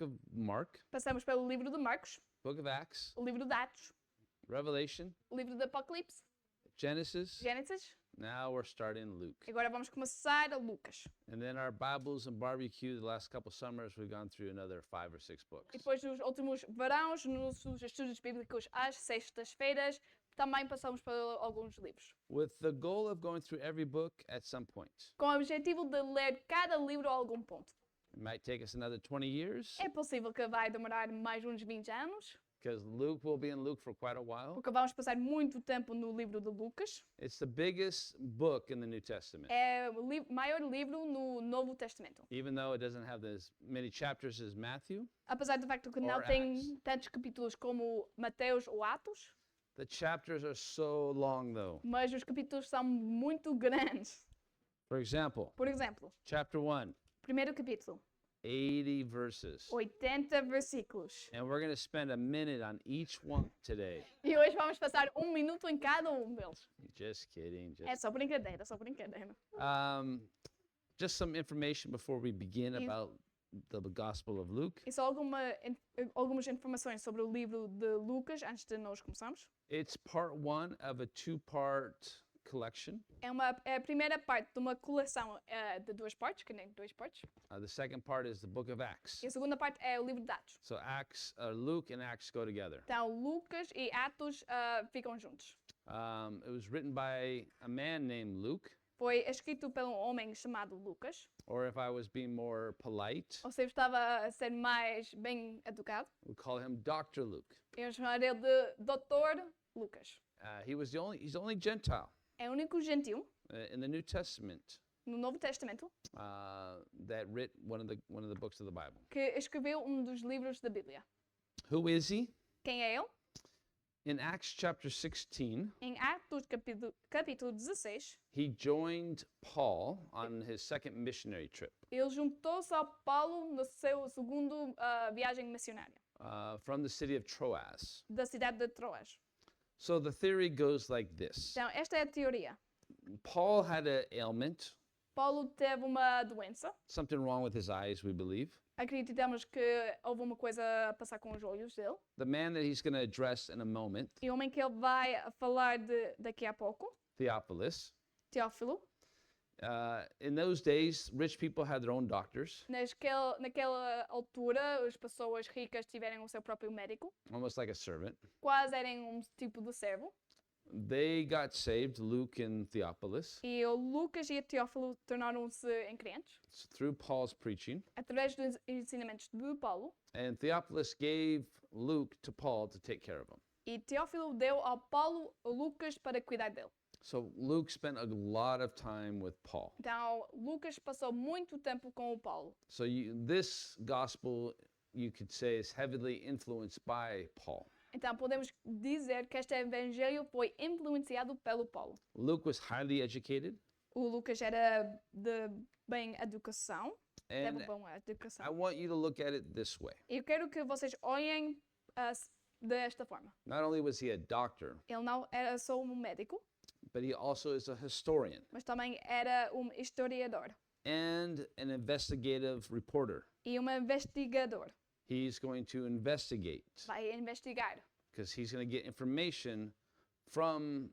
of Mark, Passamos pelo livro de Marcos, book of Acts, o livro de Atos, Revelation, o livro de Apocalipse, Genesis. Gênesis. Now we're starting Luke. Agora vamos começar a Lucas. And then our Bibles and barbecue, the last couple summers, we've gone through another 5 or 6 books. E depois dos últimos verões, nos estudos bíblicos às sextas-feiras, também passamos por alguns livros. With the goal of going through every book at some point. Com o objetivo de ler cada livro a algum ponto. It might take us another 20 years, É possível que vai demorar mais uns 20 anos, because Luke will be in Luke for quite a while. porque vamos passar muito tempo no livro de Lucas. It's the biggest book in the New Testament. É o maior livro no Novo Testamento. Even though it doesn't have as many chapters as Matthew, Apesar do facto que não Or tem Acts. tantos capítulos como Mateus ou Atos, the chapters are so long though. mas os capítulos são muito grandes. For example, Por exemplo, chapter 1, primeiro capítulo, 80 verses. 80 versículos. And we're going to spend a minute on each one today. E hoje vamos passar um minuto em cada um deles. Just kidding. É só brincadeira, só brincadeira. Just some information before we begin Is- about the Gospel of Luke. E só algumas informações sobre o livro de Lucas antes de nós começarmos. It's part 1 of a 2-part collection. É a primeira parte de uma coleção de duas partes, que nem duas partes. The second part is the book of Acts. E a segunda parte é o livro de Atos. So Luke and Acts go together. Então, Lucas e Atos ficam juntos. It was written by a man named Luke, Foi escrito por um homem chamado Lucas. or if I was being more polite, Ou seja, estava a ser mais bem educado. we call him Dr. Luke. Eu chamaria de Doutor Lucas. He's the only Gentile É o único gentil in the New Testament no Novo Testamento that writ one of the books of the Bible. que escreveu um dos livros da Bíblia. Who is he? Quem é ele? In Acts chapter 16, Em Atos capítulo 16, he joined Paul on his second missionary trip ele juntou-se ao Paulo no seu segundo viagem missionária from the city of Troas. da cidade de Troas. So the theory goes like this. Então, esta é a teoria. Paul had an ailment, Paulo teve uma doença. something wrong with his eyes, we believe. Acreditamos que houve uma coisa a passar com os olhos dele. The man that he's going to address in a moment, E o homem que ele vai falar daqui a pouco, Theophilus, Teófilo, in those days, rich people had their own doctors, naquela altura, as pessoas ricas tiveram o seu próprio médico, almost like a servant. quase eram um tipo de servo. They got saved, Luke and Theophilus, E o Lucas e o Teófilo tornaram-se em crentes through Paul's preaching. através dos ensinamentos de Paulo. And Theophilus gave Luke to Paul to take care of him. E Teófilo deu ao Paulo o Lucas para cuidar dele. So Luke spent a lot of time with Paul. Então, Lucas passou muito tempo com o Paulo. So this gospel, you could say, is heavily influenced by Paul. Então, podemos dizer que este evangelho foi influenciado pelo Paulo. Luke was highly educated, O Lucas era de bem educação, teve and boa I educação. want you to look at it this way. Eu quero que vocês olhem desta forma. Not only was he a doctor, Ele não era só um médico, but he also is a historian mas também era um historiador and an investigative reporter. e um investigador. He's going to investigate Vai investigar, because he's going to get information from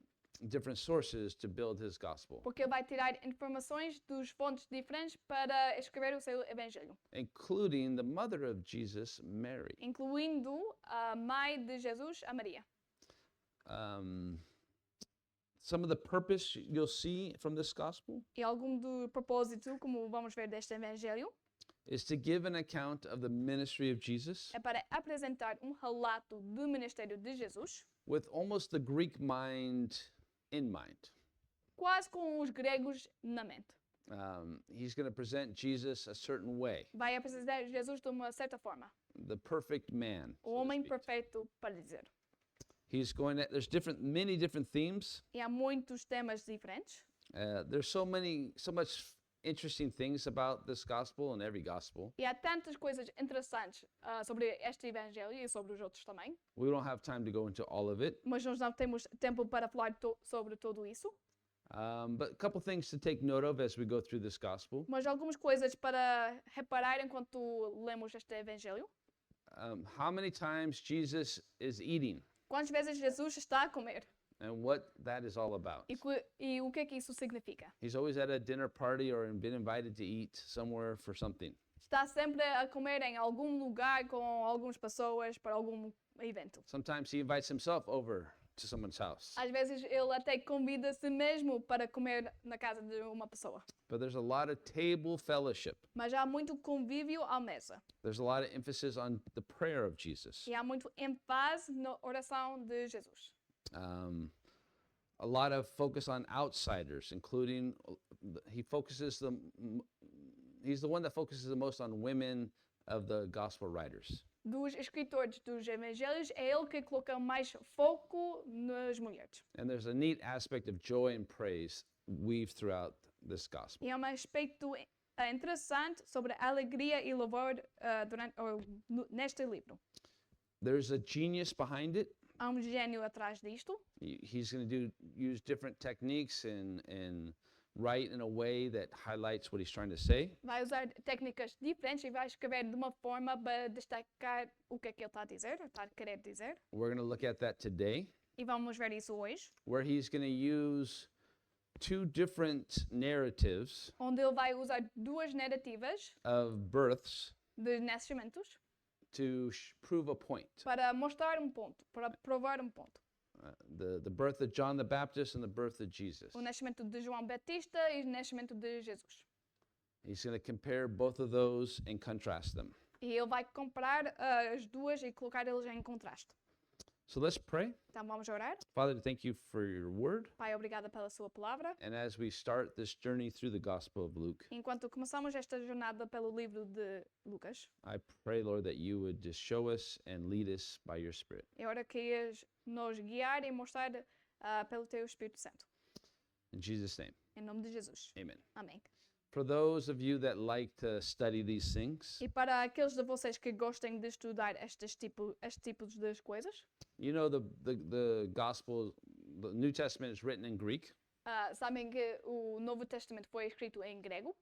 different sources to build his gospel, porque ele vai tirar informações dos fontes diferentes para escrever o seu evangelho, including the mother of Jesus, Mary. incluindo a mãe de Jesus, a Maria. Some of the purpose you'll see from this gospel E algum do propósito, como vamos ver deste evangelho, is to give an account of the ministry of Jesus é para apresentar um relato do ministério de Jesus, with almost the Greek mind in mind. quase com os gregos na mente. He's going to present Jesus a certain way, Vai apresentar Jesus de uma certa forma, the perfect man. o so to homem speak. perfeito para dizer. There's many different themes. E há muitos temas diferentes. There's so much interesting things about this gospel and every gospel. E há tantas coisas interessantes sobre este evangelho e sobre os outros também. We don't have time to go into all of it. Mas nós não temos tempo para falar sobre tudo isso. But a couple things to take note of as we go through this gospel. Mas algumas coisas para reparar enquanto lemos este evangelho. How many times Jesus is eating Quantas vezes Jesus está a comer? and what that is all about. E o que é que isso significa? He's always at a dinner party or been invited to eat somewhere for something. Está sempre a comer em algum lugar com algumas pessoas para algum evento. Sometimes he invites himself over to someone's house. Às vezes ele até convida a si mesmo para comer na casa de uma pessoa. But there's a lot of table fellowship. Mas há muito convívio à mesa. There's a lot of emphasis on the prayer of Jesus. E há muito ênfase na oração de Jesus. A lot of focus on outsiders, including he's the one that focuses the most on women of the gospel writers. Dos escritores dos evangelhos, é ele que coloca mais foco nas mulheres. And there's a neat aspect of joy and praise weaved throughout this gospel. E há um aspecto interessante sobre a alegria e louvor neste livro. There's a genius behind it. Há gênio atrás disto. He's going to use different techniques and write in a way that highlights what he's trying to say. Vai usar técnicas diferentes e vai escrever de uma forma para destacar o que é que ele está a dizer, está a querer dizer. We're going to look at that today, E vamos ver isso hoje. where he's going to use two different narratives Onde ele vai usar duas narrativas of births de nascimentos to prove a point. para mostrar ponto, para provar ponto. The birth of John the Baptist and the birth of Jesus. O nascimento de João Batista e o nascimento de Jesus. He's going to compare both of those and contrast them. E ele vai comparar as duas e colocar eles em contraste. So let's pray. Então vamos orar. Father, thank you for your word. Pai, obrigada pela sua palavra. And as we start this journey through the Gospel of Luke, Enquanto começamos esta jornada pelo livro de Lucas, I pray, Lord, that you would just show us and lead us by your Spirit. é hora que ias nos guiar e mostrar pelo teu Espírito Santo. In Jesus' name, Em nome de Jesus. amen. Amém. For those of you that like to study these things, E para aqueles de vocês que gostem de estudar estes tipos de coisas, you know the Gospel, the New Testament is written in Greek. sabem que o Novo Testamento foi escrito em grego.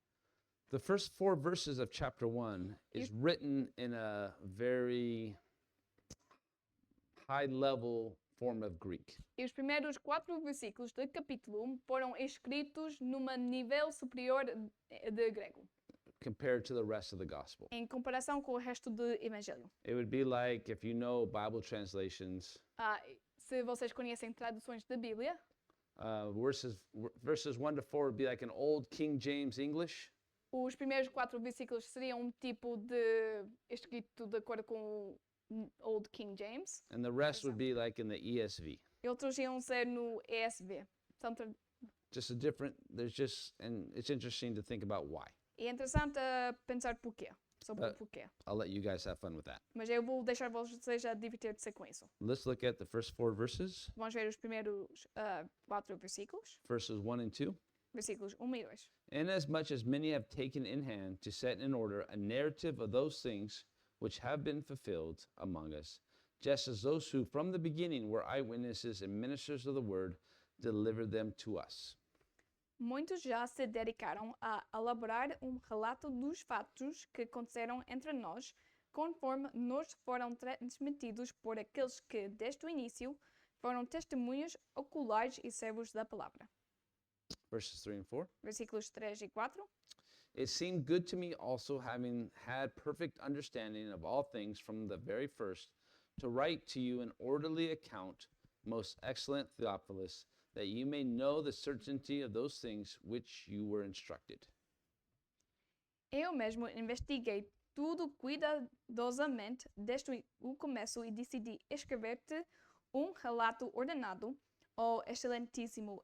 The first 4 verses of chapter 1 is written in a very high-level form of Greek. E os primeiros 4 versículos do capítulo 1 foram escritos num nível superior de grego, Compared to the rest of the gospel. em comparação com o resto do Evangelho. It would be like if you know Bible translations, Se vocês conhecem traduções da Bíblia, verses 1 to 4 would be like an old King James English, os primeiros 4 versículos seriam tipo de escrito de acordo com o Old King James. and the rest would be like in the ESV. E outros iam ser no ESV. Portanto, Just a different, and it's interesting to think about why. é interessante pensar porquê, sobre o porquê. I'll let you guys have fun with that. Mas eu vou deixar vocês a divertir-se com isso. Let's look at the first 4 verses, Vamos ver os primeiros 4 versículos, verses 1 and 2. versículos 1 e 2. Inasmuch as many have taken in hand to set in order a narrative of those things which have been fulfilled among us, just as those who from the beginning were eyewitnesses and ministers of the word delivered them to us. Muitos já se dedicaram a elaborar relato dos fatos que aconteceram entre nós, conforme nos foram transmitidos por aqueles que, desde o início, foram testemunhas oculares e servos da palavra. Verses 3 and 4. Versículos 3 e 4. It seemed good to me also, having had perfect understanding of all things from the very first, to write to you an orderly account, most excellent Theophilus, that you may know the certainty of those things which you were instructed. Eu mesmo investiguei tudo cuidadosamente desde o começo e decidi escrever-te relato ordenado, ó excelentíssimo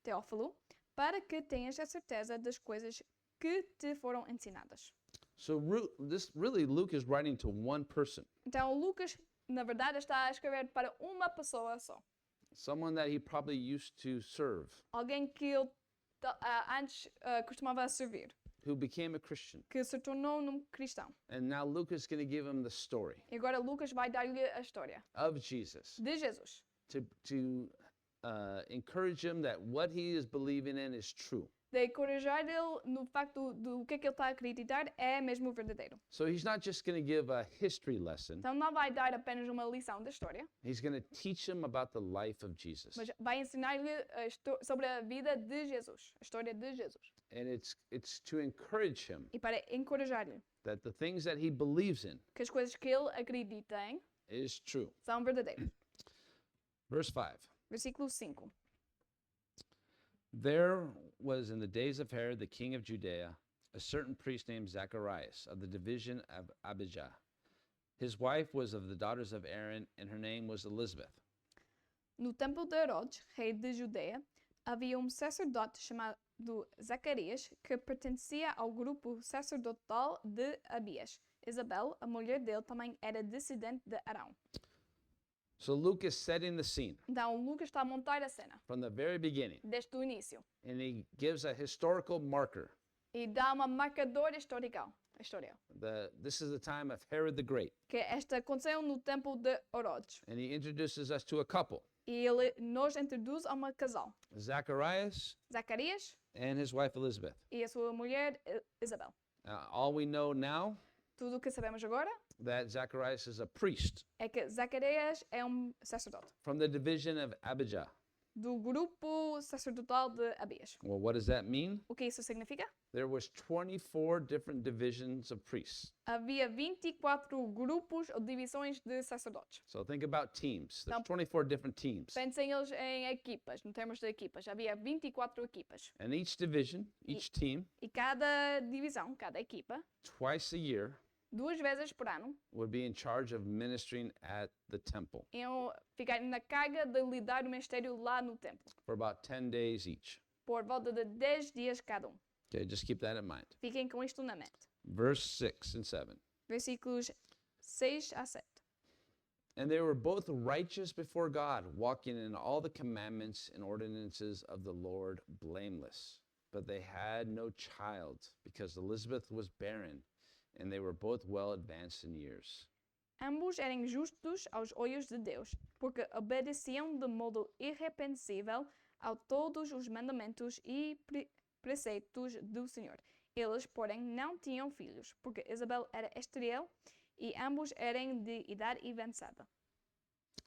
Teófilo, para que tenhas a certeza das coisas que te foram ensinadas. So Luke is writing to one person, Então, Lucas, na verdade, está a escrever para uma pessoa só. someone that he probably used to serve, Alguém que ele antes costumava servir, who became a Christian. que se tornou um cristão. And now Luke is going to give him the story E agora Lucas vai dar-lhe a história of Jesus de Jesus, to encourage him that what he is believing in is true. De encorajar ele no facto do que é que ele está a acreditar é mesmo verdadeiro. So he's not just going to give a history lesson. Então não vai dar apenas uma lição da história, He's going to teach him about the life of Jesus. mas vai ensinar-lhe sobre a vida de Jesus, a história de Jesus. And it's to encourage him E para encorajar-lhe that the things that he believes in que as coisas que ele acredita em is true. são verdadeiras. Verse 5. Versículo 5. There was in the days of Herod, the king of Judea, a certain priest named Zacharias of the division of Abijah. His wife was of the daughters of Aaron, and her name was Elizabeth. No tempo de Herodes, rei de Judeia, havia sacerdote chamado Zacarias que pertencia ao grupo sacerdotal de Abias. Isabel, a mulher dele, também era descendente de Arão. So Luke is setting the scene Então, Lucas está a montar a cena, from the very beginning, desde o início, and he gives a historical marker. e dá uma marcadora histórica. This is the time of Herod the Great, Que esta aconteceu no tempo de Herodes. and he introduces us to a couple, E ele nos introduz a uma casal, Zacharias Zacarias and his wife Elizabeth. e a sua mulher Isabel. All we know now Tudo o que sabemos agora that Zacharias is a priest é que Zacarias é sacerdote from the division of Abijah. do grupo sacerdotal de Abias. Well, what does that mean? O que isso significa? There was 24 different divisions of priests. Havia 24 grupos ou divisões de sacerdotes. So think about teams. There's Now- 24 different teams. Pensem eles em equipas, em termos de equipas. Havia 24 equipas. And each division, each team, E cada divisão, cada equipa, twice a year, 2 vezes por ano, would be in charge of ministering at the temple iam ficar na carga de lidar o ministério lá no templo. for about 10 days each. Por volta de 10 dias cada um. Okay, just keep that in mind. Fiquem com isto na mente. Verse 6 and 7. Versículos 6 a 7. And they were both righteous before God, walking in all the commandments and ordinances of the Lord blameless. But they had no child, because Elizabeth was barren, and they were both well advanced in years. Ambos eram justos aos olhos de Deus, porque obedeciam de modo irrepreensível a todos os mandamentos e preceitos do Senhor. Eles, porém, não tinham filhos, porque Isabel era estéril e ambos eram de idade avançada.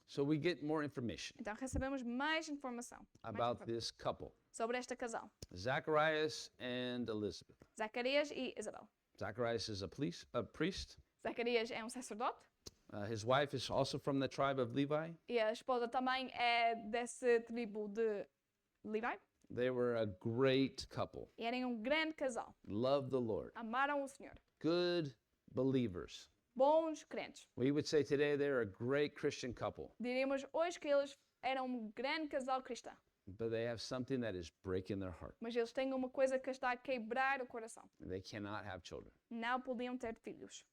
So we get more information Então recebemos mais informação about this couple, sobre este casal, Zacharias and Elizabeth. Zacarias e Isabel. Zacharias is a priest. Zacarias é sacerdote His wife is also from the tribe of Levi. e a esposa também é desse tribo de Levi. They were a great couple, E eram grande casal. loved the Lord, Amaram o Senhor. good believers. Bons crentes. We would say today they're a great Christian couple, Diríamos hoje que eles eram grande casal cristão. but they have something that is breaking their heart. Mas eles têm uma coisa que está a quebrar o coração. They cannot have children. Não podiam ter filhos.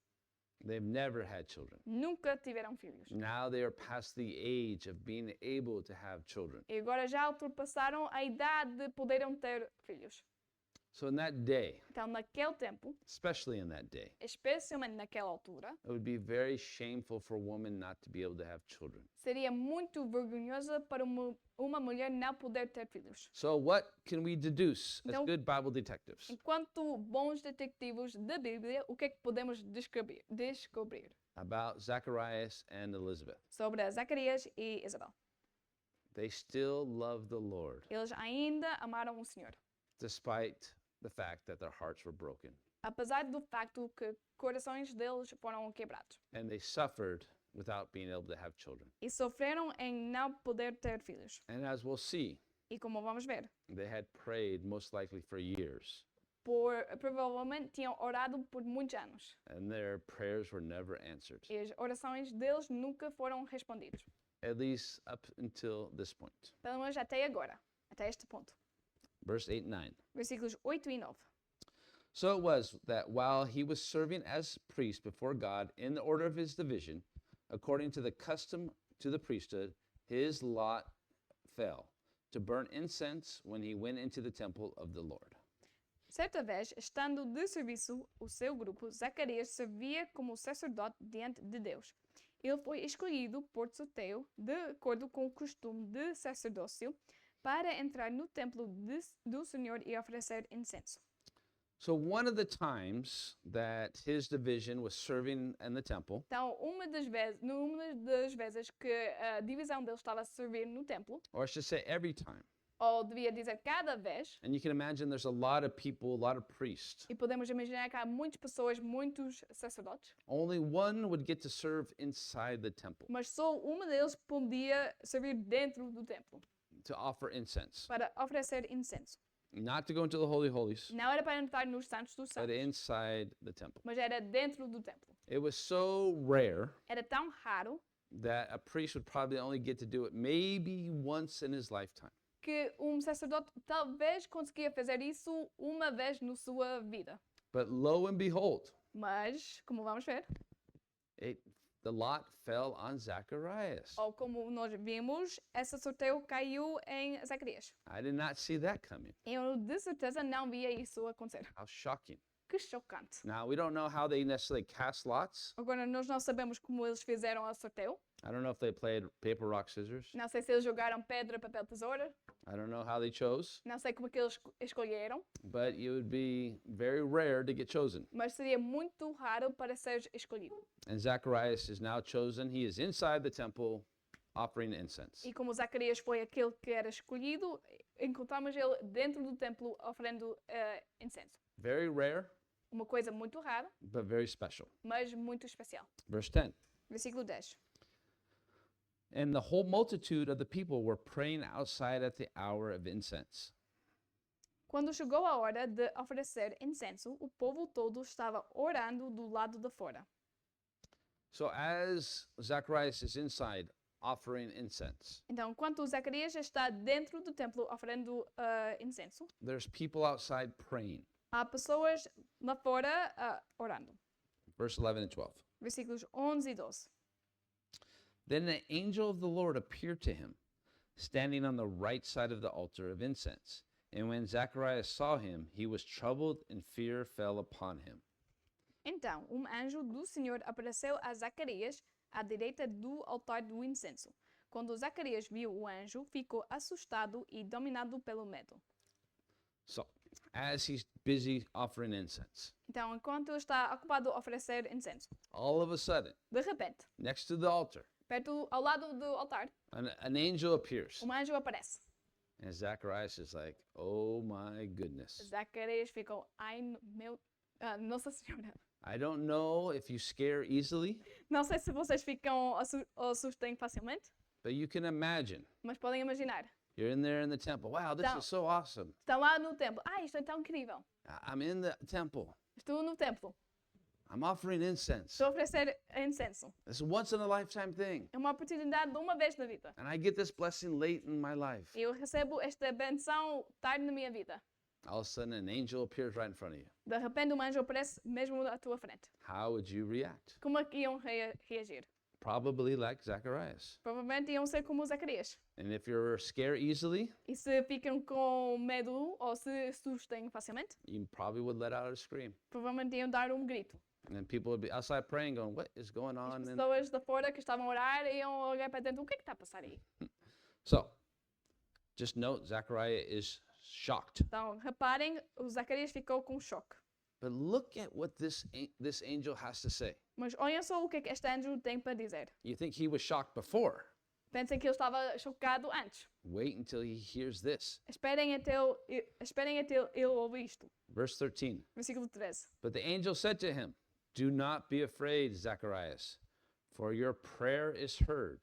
They've never had children. Nunca tiveram filhos. Now they are past the age of being able to have children. E agora já ultrapassaram a idade de poderem ter filhos. So in that day, Então, naquele tempo, especially in that day, especialmente naquela altura, it would be very shameful for a woman not to be able to have children. seria muito vergonhoso para uma mulher não poder ter filhos. So what can we deduce as Então- good Bible detectives Enquanto bons detectives da Bíblia, o que é que podemos descobrir about Zacharias and Elizabeth? sobre Zacarias e Isabel? They still love the Lord Eles ainda amaram o Senhor, despite the fact that their hearts were broken. apesar do facto que corações deles foram quebrados And they suffered without being able to have children. e sofreram em não poder ter filhos. And as we'll see, E como vamos ver, they had prayed most likely for years, provavelmente tinham orado por muitos anos and their prayers were never answered, e as orações deles nunca foram respondidas, at least up until this point. pelo menos até agora, até este ponto. Verse 8 and 9. Versículos 8 e 9. So it was that while he was serving as priest before God in the order of his division, according to the custom to the priesthood, his lot fell to burn incense when he went into the temple of the Lord. Certa vez, estando de serviço o seu grupo, Zacarias servia como sacerdote diante de Deus. Ele foi escolhido por sorteio, de acordo com o costume de sacerdócio, para entrar no templo do Senhor e oferecer incenso. So one of the times that his division was serving in the temple, Então, uma das vezes que a divisão dele estava a servir no templo, or I should say every time, ou devia dizer cada vez, and you can imagine there's a lot of people, a lot of priests. e podemos imaginar que há muitas pessoas, muitos sacerdotes, Only one would get to serve inside the temple mas só uma deles podia servir dentro do templo to offer incense. para oferecer incenso. Not to go into the Holy Holies, Não era para entrar nos santos dos but santos, inside the temple. mas era dentro do templo. It was so rare Era tão raro that a priest would probably only get to do it maybe once in his lifetime. que sacerdote talvez conseguia fazer isso uma vez na sua vida. But lo and behold, Mas, como vamos ver, the lot fell on Zacharias. ou como nós vimos, esse sorteio caiu em Zacarias. I did not see that coming. Eu de certeza não via isso acontecer. How shocking. Que chocante. Now, we don't know how they necessarily cast lots. Agora, nós não sabemos como eles fizeram o sorteio. I don't know if they played paper, rock, scissors. Não sei se eles jogaram pedra, papel, tesoura. I don't know how they chose. Não sei como é que eles escolheram. But it would be very rare to get chosen. Mas seria muito raro para ser escolhido. And Zacharias is now chosen. He is inside the temple offering incense. E como Zacarias foi aquele que era escolhido, encontramos ele dentro do templo oferendo incenso. Very rare, Uma coisa muito rara, but very special. mas muito especial. Verse 10. Versículo 10. And the whole multitude of the people were praying outside at the hour of incense. Quando chegou a hora de oferecer incenso, o povo todo estava orando do lado de fora. So as Zacharias is inside offering incense, Então, enquanto Zacarias está dentro do templo oferendo incenso, there's people outside praying. há pessoas lá fora orando. Verse 11 and 12. Versículos 11 e 12. Then an angel of the Lord appeared to him, standing on the right side of the altar of incense. And when Zacharias saw him, he was troubled, and fear fell upon him. Então, anjo do Senhor apareceu a Zacarias à direita do altar do incenso. Quando Zacarias viu o anjo, ficou assustado e dominado pelo medo. So, as he's busy offering incense, Então, enquanto ele está ocupado a oferecer incenso, all of a sudden, de repente, next to the altar, ao lado do altar, an angel appears. anjo aparece. And Zacharias is like, oh my goodness. Zacarias ficou, ai meu, Nossa Senhora. I don't know if you scare easily, Não sei se vocês ficam assustem facilmente, but you can imagine. mas podem imaginar. You're in there in the temple. Wow, this is so awesome. Estão lá no templo. Isto é tão incrível. I'm in the temple. Estou no templo. I'm offering incense. Estou a oferecer incenso. This is a once in a lifetime thing. É uma oportunidade de uma vez na vida. And I get this blessing late in my life. Eu recebo esta benção tarde na minha vida. All of a sudden, an angel appears right in front of you. De repente, anjo aparece mesmo à tua frente. How would you react? Como é que iam reagir? Probably like Zacharias. Provavelmente iam ser como Zacarias. And if you're scared easily, E se ficam com medo ou se assustem facilmente, you probably would let out a scream. provavelmente iam dar grito. And then people would be outside praying, going, what is going As on? And pessoas de fora que estavam a orar iam olhar para dentro. O que é que está a passar aí? so, just note, Zachariah is shocked. Então, reparem, o Zacarias ficou com choque. But look at what this angel has to say. Mas olhem só o que é que este anjo tem para dizer. You think he was shocked before. Pensem que ele estava chocado antes. Wait until he hears this. Esperem até ele ouvir isto. Verse 13. Versículo 13. But the angel said to him, do not be afraid, Zacharias, for your prayer is heard,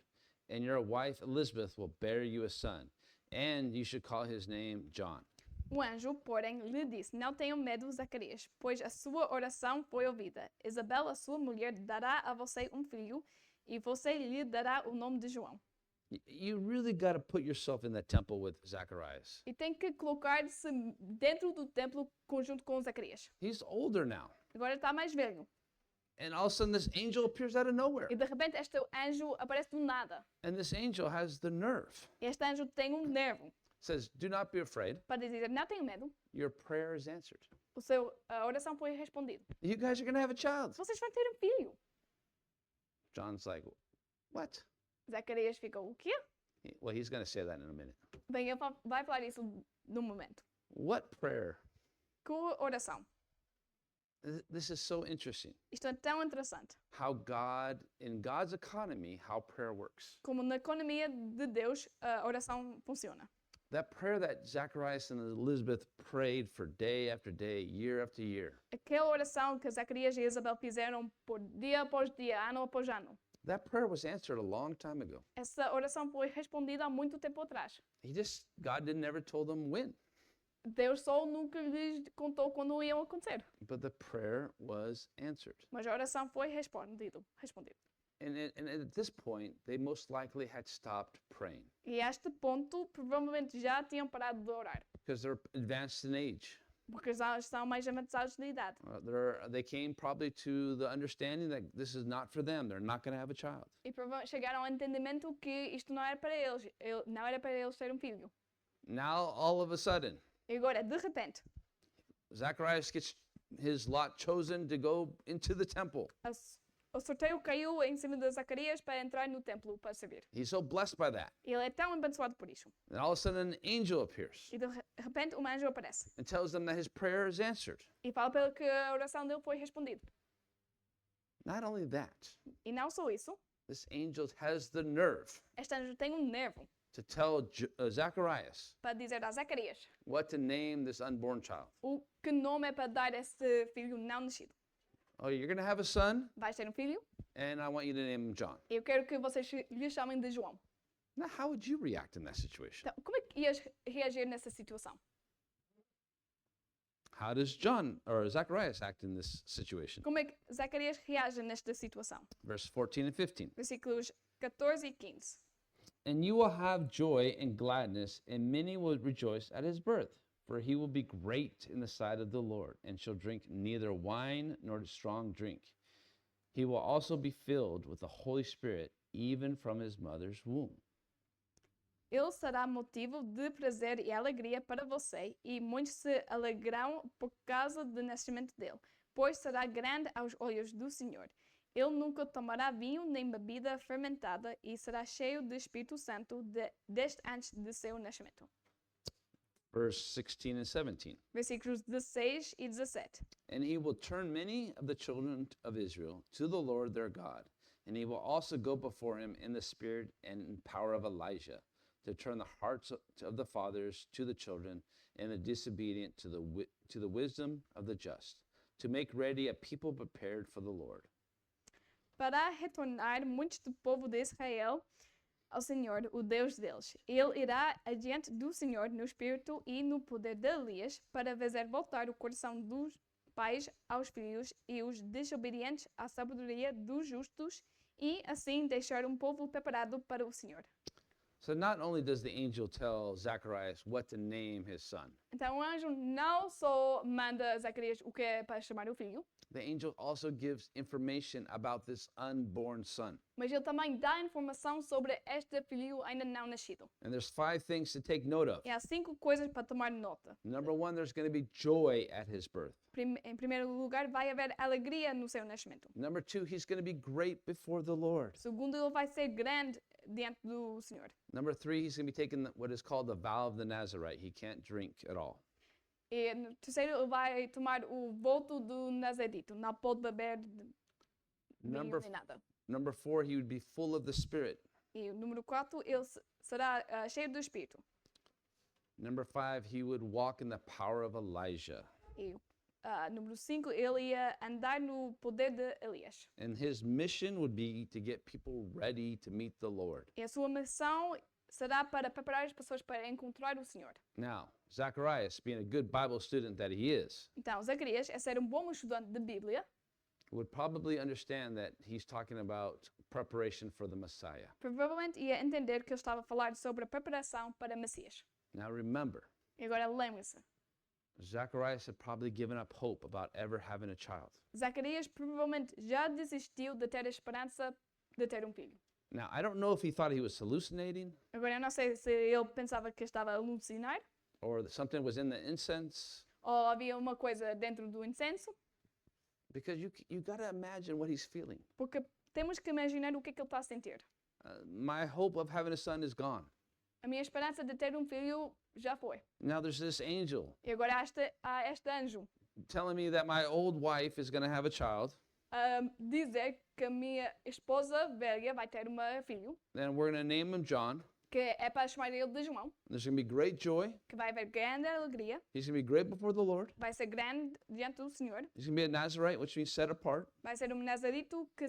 and your wife Elizabeth will bear you a son, and you should call his name John. O anjo, porém, lhe disse: Não tenham medo, Zacarias, pois a sua oração foi ouvida. Isabel, a sua mulher, dará a você filho, e você lhe dará o nome de João. You really got to put yourself in that temple with Zacharias. E tem que colocar-se dentro do templo junto com Zacarias. He's older now. Agora está mais velho. And all of a sudden, this angel appears out of nowhere. E de repente este anjo aparece do nada. And this angel has the nerve. Este anjo tem nervo Says, do not be afraid. para dizer: Não tenham medo, Your prayer is answered. a oração foi respondida. You guys are going to have a child. Vocês vão ter filho. John's like, What? Zacarias fica, o quê? Well, he's going to say that in a minute. Bem, ele vai falar isso num momento. What prayer? Que oração. This is so interesting. Isto é tão interessante. How God, in God's economy, how prayer works. Como na economia de Deus, a oração funciona. That prayer that Zacharias and Elizabeth prayed for day after day, year after year, Aquela oração que Zacarias e Isabel fizeram por dia após dia, ano após ano. that prayer was answered a long time ago. Essa oração foi respondida há muito tempo atrás. God didn't never told them when, Deus só nunca lhes contou quando iam acontecer. but the prayer was answered. Mas a oração foi respondida. And at this point, they most likely had stopped praying E a este ponto, provavelmente já tinham parado de orar. because they're advanced in age. Porque já estão mais avançados de idade. They came probably to the understanding that this is not for them. They're not going to have a child. E chegaram ao entendimento que isto não era para eles. Não era para eles ter um filho. Now, all of a sudden, E agora, de repente, Zacharias gets his lot chosen to go into the temple. o sorteio caiu em cima de Zacarias para entrar no templo para servir. He's so blessed by that. Ele é tão abençoado por isso. And all of a sudden, an angel appears E de repente, um anjo aparece. and tells them that his prayer is answered. E fala para ele que a oração dele foi respondida. Not only that, E não só isso, this angel has the nerve este anjo tem nervo to tell Zacharias para dizer a Zacarias what to name this unborn child. o que nome é para dar a este filho não nascido. Oh, you're going to have a son, Vais ter um filho and I want you to name him John. e eu quero que vocês lhe chamem de João. Now, how would you react in that situation? Então, como é que ias reagir nessa situação? How does John or Zacharias act in this situation? Como é que Zacarias reage nesta situação? Verse 14 and 15. Versículos 14 e 15. And you will have joy and gladness, and many will rejoice at his birth. For he will be great in the sight of the Lord, and shall drink neither wine nor strong drink. He will also be filled with the Holy Spirit, even from his mother's womb. Ele será motivo de prazer e alegria para você, e muitos se alegrarão por causa do nascimento dele, pois será grande aos olhos do Senhor. Ele nunca tomará vinho nem bebida fermentada, e será cheio do Espírito Santo desde antes de seu nascimento. Verse 16 and 17. Versículos 16 e 17. And he will turn many of the children of Israel to the Lord their God, and he will also go before him in the spirit and in power of Elijah, to turn the hearts of the fathers to the children, and the disobedient to the wisdom of the just, to make ready a people prepared for the Lord. Para retornar muitos do povo de Israel ao Senhor, o Deus deles. Ele irá adiante do Senhor no espírito e no poder de Elias, para fazer voltar o coração dos pais aos filhos e os desobedientes à sabedoria dos justos, e assim deixar um povo preparado para o Senhor. So not only does the angel tell Zacharias what to name his son, Então o anjo não só manda a Zacarias o que é para chamar o filho, the angel also gives information about this unborn son. mas ele também dá informação sobre este filho ainda não nascido. And there's 5 things to take note of. E há 5 coisas para tomar nota. Number 1, there's going to be joy at his birth. Em primeiro lugar, vai haver alegria no seu nascimento. Number 2, he's going to be great before the Lord. Segundo, ele vai ser grande diante do Senhor. Number 3, he's going to be taking what is called the vow of the Nazarite. He can't drink at all. E no terceiro, ele vai tomar o voto do Nazarito. Não pode beber vinho nem nada. Number 4, he would be full of the Spirit. E o número 4, ele será cheio do Espírito. Number 5, he would walk in the power of Elijah. E número 5, ele ia andar no poder de Elias. And his mission would be to get people ready to meet the Lord. E a sua missão será para preparar as pessoas para encontrar o Senhor. Now, Zacharias, being a good Bible student that he is, Então, Zacarias, a ser bom estudante de Bíblia, would probably understand that he's talking about preparation for the Messiah. provavelmente ia entender que ele estava a falar sobre a preparação para Messias. Now remember, E agora lembre-se, Zacharias had probably given up hope about ever having a child. Zacarias provavelmente já desistiu de ter a esperança de ter um filho. Now, I don't know if he thought he was hallucinating Agora, eu não sei se ele pensava que estava a alucinar, or that something was in the incense, ou havia uma coisa dentro do incenso, because you got to imagine what he's feeling. porque temos que imaginar o que é que ele está a sentir. My hope of having a son is gone. A minha esperança de ter filho já foi. Now there's this angel E agora há este anjo telling me that my old wife is going to have a child, a dizer que a minha esposa velha vai ter um filho, and we're going to name him John. que é para chamar ele de João, There's going to be great joy. que vai haver grande alegria, He's going to be great before the Lord. vai ser grande diante do Senhor, He's going to be a Nazarite, which means set apart. vai ser nazarito, que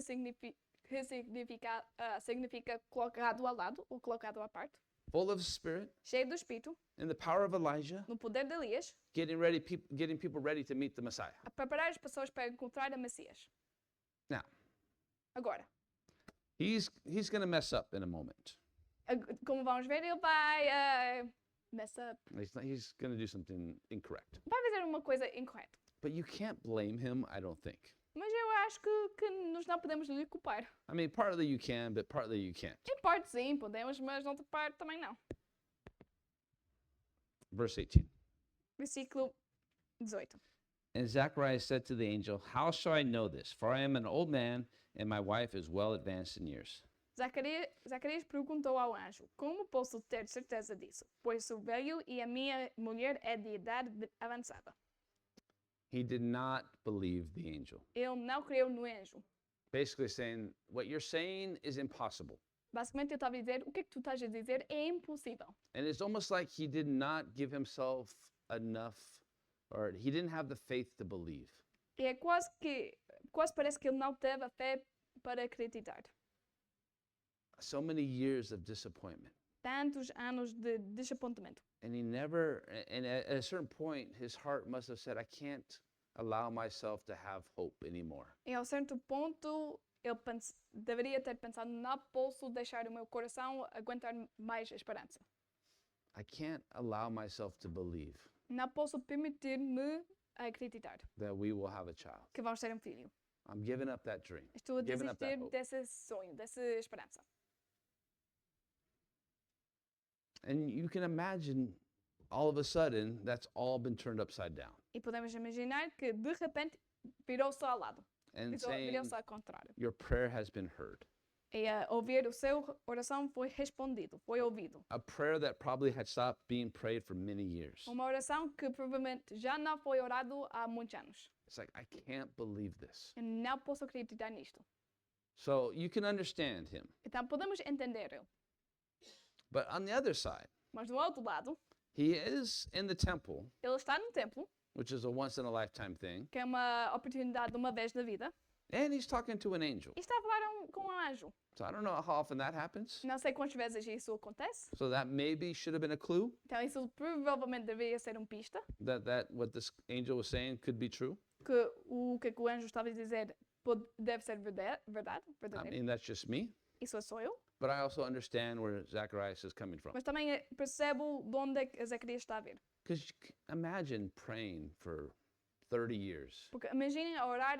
significa colocado ao lado ou colocado à parte, Full of spirit, cheio do Espírito, in the power of Elijah, no poder de Elias, getting people ready to meet the Messiah. a preparar as pessoas para encontrar a Messias. Now, Agora, he's going to mess up in a moment. como vamos ver, ele vai mess up, He's going to do something incorrect. vai fazer uma coisa incorreta. But you can't blame him, I don't think. Mas eu acho que nós não podemos lhe culpar. I mean, partly you can, but partly you can't. Em parte sim, podemos, mas noutra parte também não. Verse 18. Versículo 18. And Zacharias said to the angel, How shall I know this? For I am an old man, and my wife is well advanced in years. Zacarias perguntou ao anjo, como posso ter certeza disso? Pois sou velho e a minha mulher é de idade avançada. He did not believe the angel. Ele não creu no anjo. Basically saying, what you're saying is impossible. Basicamente, ele estava a dizer, o que é que tu estás a dizer é impossível. And it's almost like he did not give himself enough, or he didn't have the faith to believe. E é quase parece que ele não teve a fé para acreditar. So many years of disappointment. Tantos anos de desapontamento. And he never, and at a certain point, his heart must have said, I can't allow myself to have hope anymore. E ao certo ponto, ele deveria ter pensado, não posso deixar o meu coração aguentar mais a esperança. I can't allow myself to believe Não posso permitir-me acreditar that we will have a child. que vamos ter filho. I'm giving up that dream. Estou a Giving up that desistir hope. desse sonho, dessa esperança. And you can imagine all of a sudden that's all been turned upside down. E podemos imaginar que, de repente, virou-se ao lado. And saying, Virou-se ao contrário. your prayer has been heard. E a ouvir o seu oração foi respondido, foi ouvido. A prayer that probably had stopped being prayed for many years. Uma oração que provavelmente já não foi orado há muitos anos. It's like, I can't believe this. Eu não posso acreditar nisto. So you can understand him. Então podemos entender-o. But on the other side, Mas do outro lado, he is in the temple, ele está no templo, which is a once in a lifetime thing, que é uma oportunidade de uma vez na vida, and he's talking to an angel. e está a falar com um anjo. So I don't know how often that happens. Não sei quantas vezes isso acontece. So that maybe should have been a clue Então isso provavelmente deveria ser pista, that what this angel was saying could be true. que o que o anjo estava a dizer deve ser verdade, I verdadeiro. mean, that's just me. Isso sou eu. But I also understand where Zacharias is coming from. Mas também percebo de onde é que Zacarias está a vir. Because imagine praying for 30 years, Porque imaginem orar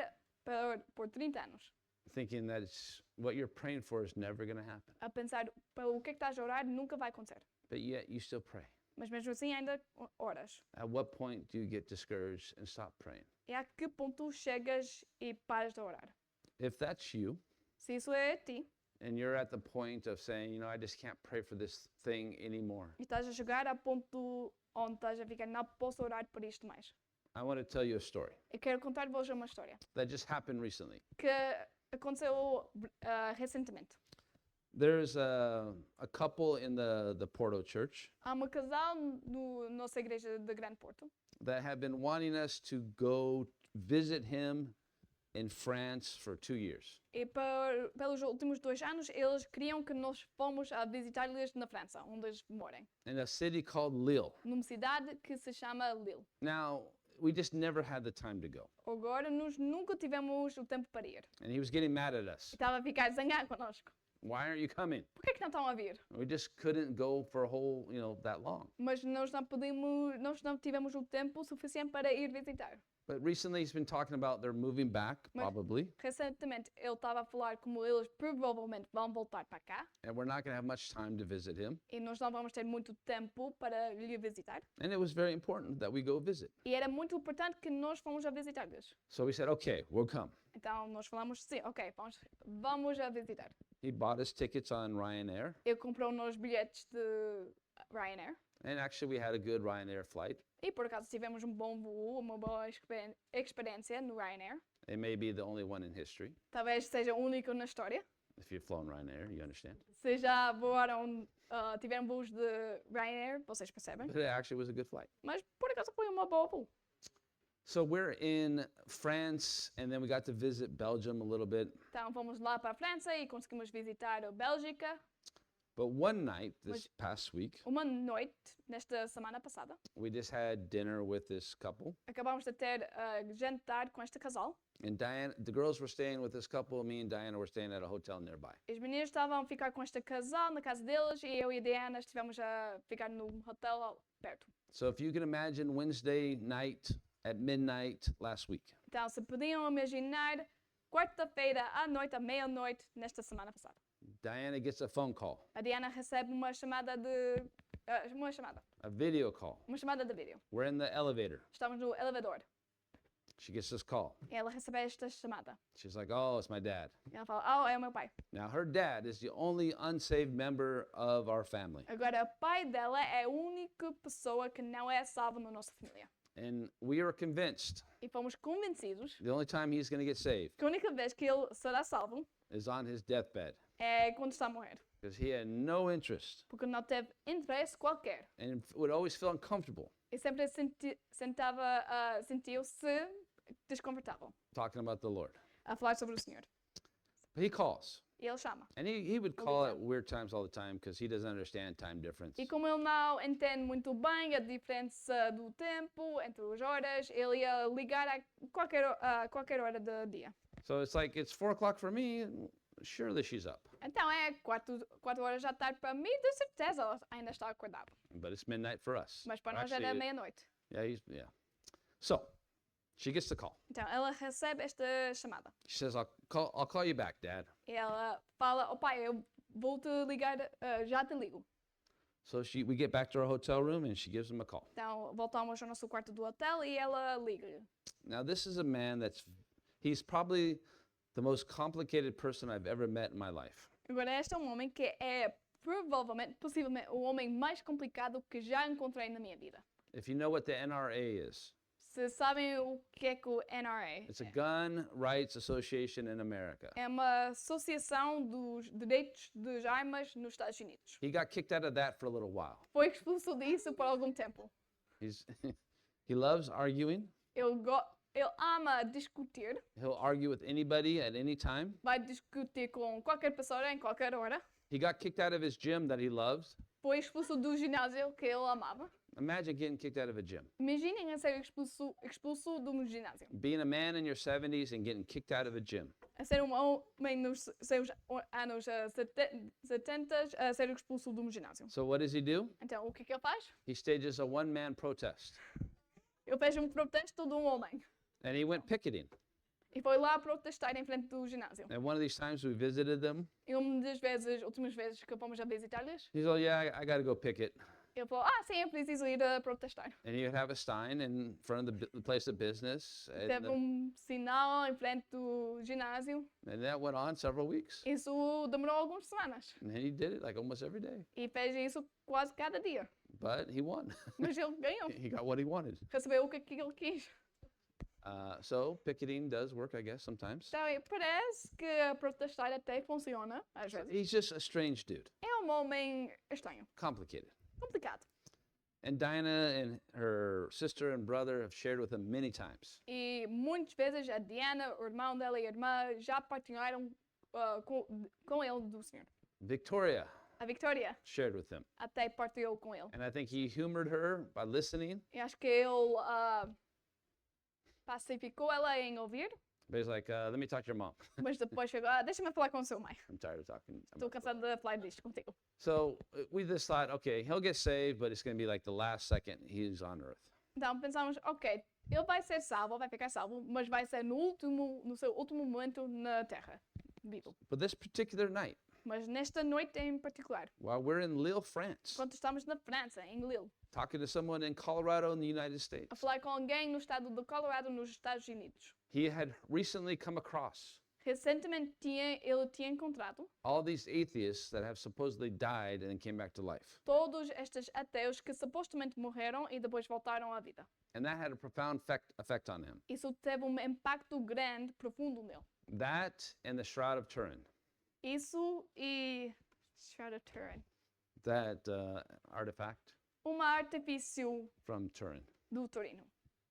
por 30 anos, thinking that what you're praying for is never going to happen. a pensar, o que é que estás a orar nunca vai acontecer. But yet you still pray. Mas mesmo assim ainda oras. At what point do you get discouraged and stop praying? E a que ponto chegas e paras de orar? If that's you, Se isso é ti, and you're at the point of saying, I just can't pray for this thing anymore, e estás a chegar a ponto onde estás a ficar, não posso orar por isto mais. I want to tell you a story Eu quero contar-vos uma história that just happened recently. que aconteceu recentemente. There's a couple in the Porto church Há um casal na nossa igreja de Grande Porto that have been wanting us to go visit him in France for 2 years. e pelos últimos 2 anos eles queriam que nós fomos a visitar-lhes na França, onde eles moram, In a city called Lille. numa cidade que se chama Lille. Now, we just never had the time to go. Agora nós nunca tivemos o tempo para ir. And he was getting mad at us. Estava a ficar zangado connosco. Why aren't you coming? Por que é que não estão a vir? We just couldn't go for a whole, that long. Mas nós não tivemos o tempo suficiente para ir visitar. But recently he's been talking about they're moving back, Mas- probably, Recentemente ele estava a falar como eles provavelmente vão voltar para cá and we're not going to have much time to visit him. e nós não vamos ter muito tempo para lhe visitar. And it was very important that we go visit. E era muito importante que nós fomos a visitar-lhes. So we said, okay, we'll come. Então nós falamos, sim, ok, vamos a visitar. He bought us tickets on Ryanair, Ele comprou-nos bilhetes de Ryanair and actually we had a good Ryanair flight. e por acaso tivemos um bom voo, uma boa experiência no Ryanair. It may be the only one in history. Talvez seja o único na história. If you've flown Ryanair, you understand. Se já voaram, tiveram voos de Ryanair, vocês percebem. But it actually was a good flight. Mas por acaso foi uma boa voo. So we're in France, and then we got to visit Belgium a little bit. Então fomos lá para a França e conseguimos visitar a Bélgica. But one night this past week, Uma noite, nesta semana passada, we just had dinner with this couple. acabámos de ter jantar com este casal. And Diana, the girls were staying with this couple. Me and Diana were staying at a hotel nearby. Os meninos estavam a ficar com este casal na casa deles e eu e a Diana estivemos a ficar num hotel perto. So if you can imagine Wednesday night at midnight last week. Então, se podiam imaginar, quarta-feira à noite, à meia-noite, nesta semana passada. Diana gets a phone call, A Diana recebe uma chamada a video call. de vídeo. We're in the elevator. Estamos no elevador She gets this call. e ela recebe esta chamada. She's like, oh, it's my dad. E ela fala, oh, é o meu pai. Now, her dad is the only unsaved member of our family. Agora, o pai dela é a única pessoa que não é salva na nossa família. And we are convinced E fomos convencidos the only time he's going to get saved que a única vez que ele será salvo is on his deathbed é quando está a morrer. because he had no interest Porque não teve interesse qualquer. and would always feel uncomfortable E sempre sentiu-se desconfortável talking about the Lord. a falar sobre o Senhor. But he calls. E ele chama. And he would call at weird times all the time because he doesn't understand time difference. E como ele não entende muito bem a diferença do tempo entre as horas, ele ia ligar a qualquer hora do dia. So it's like, it's 4 o'clock for me. And surely she's up. Então é 4 horas da tarde para mim, de certeza ela ainda está acordada. But it's midnight for us. Mas para nós Actually, era meia-noite. yeah. So she gets the call. Então ela recebe esta chamada. She says, I'll call you back, Dad. E ela fala, oh pai, eu vou-te ligar, já te ligo. So we get back to our hotel room and she gives him a call. Então voltamos ao nosso quarto do hotel e ela liga-lhe. Now this is a man he's probably the most complicated person I've ever met in my life. Agora este é um homem que é provavelmente, possivelmente, o homem mais complicado que já encontrei na minha vida. If you know what the NRA is, Se sabem o que é o NRA, it's a gun rights association in America. é uma associação dos direitos das armas nos Estados Unidos. He got kicked out of that for a little while. Foi expulso disso por algum tempo. He loves arguing. Ele ama discutir, He'll argue with anybody at any time. vai discutir com qualquer pessoa em qualquer hora. He got kicked out of his gym that he loves. Foi expulso do ginásio que ele amava. Imagine getting kicked out of a gym. Imaginem a ser expulso do ginásio. Being a man in your 70s and getting kicked out of a gym. A ser um homem nos seus anos 70 a ser expulso do ginásio. So what does he do? Então, o que ele faz? He stages a one-man protest. Ele fez um protesto de um homem. And he went picketing. E foi lá protestar em frente do ginásio. And one of these times we visited them. E uma das vezes, últimas vezes que fomos a visitar-lhes, He's like, yeah, I got to go picket. ele falou, sim, eu preciso ir a protestar. And he would have a sign in front of the place of business. Teve sinal em frente do ginásio. And that went on several weeks. Isso demorou algumas semanas. And he did it like almost every day. E fez isso quase cada dia. But he won. Mas ele ganhou. He got what he wanted. Recebeu o que ele quis. So picketing does work, I guess, sometimes. Então, parece que protestar até funciona, às vezes. He's just a strange dude. É um homem estranho, Complicated. complicado. And Dinah and her sister and brother have shared with him many times. E muitas vezes a Diana, o irmão dela e a irmã já partilharam com ele do Senhor. Victoria A Victoria shared with him. até partilhou com ele. And I think he humored her by listening. E acho que ele pacificou ela em ouvir, But he's like, let me talk to your mom. mas depois chegou, deixa-me falar com o seu mãe. I'm tired of talking. Estou cansado de falar disto contigo. So we just thought, okay, he'll get saved, but it's going to be like the last second he's on earth. Então pensamos, ok, ele vai ser salvo, vai ficar salvo, mas vai ser no seu último momento na Terra, vivo. But this particular night, Mas nesta noite em particular, while we're in Lille, France, quando estamos na França, em Lille, talking to someone in Colorado in the United States, a falar com alguém no estado do Colorado, nos Estados Unidos, he had recently come across recentemente ele tinha encontrado all these atheists that have supposedly died and then came back to life. todos estes ateus que supostamente morreram e depois voltaram à vida. And that had a profound effect on him. Isso teve um impacto grande, profundo nele. That and the Shroud of Turin, Isso e Shroud of Turin. that artifact Uma artifício from Turin. do Torino.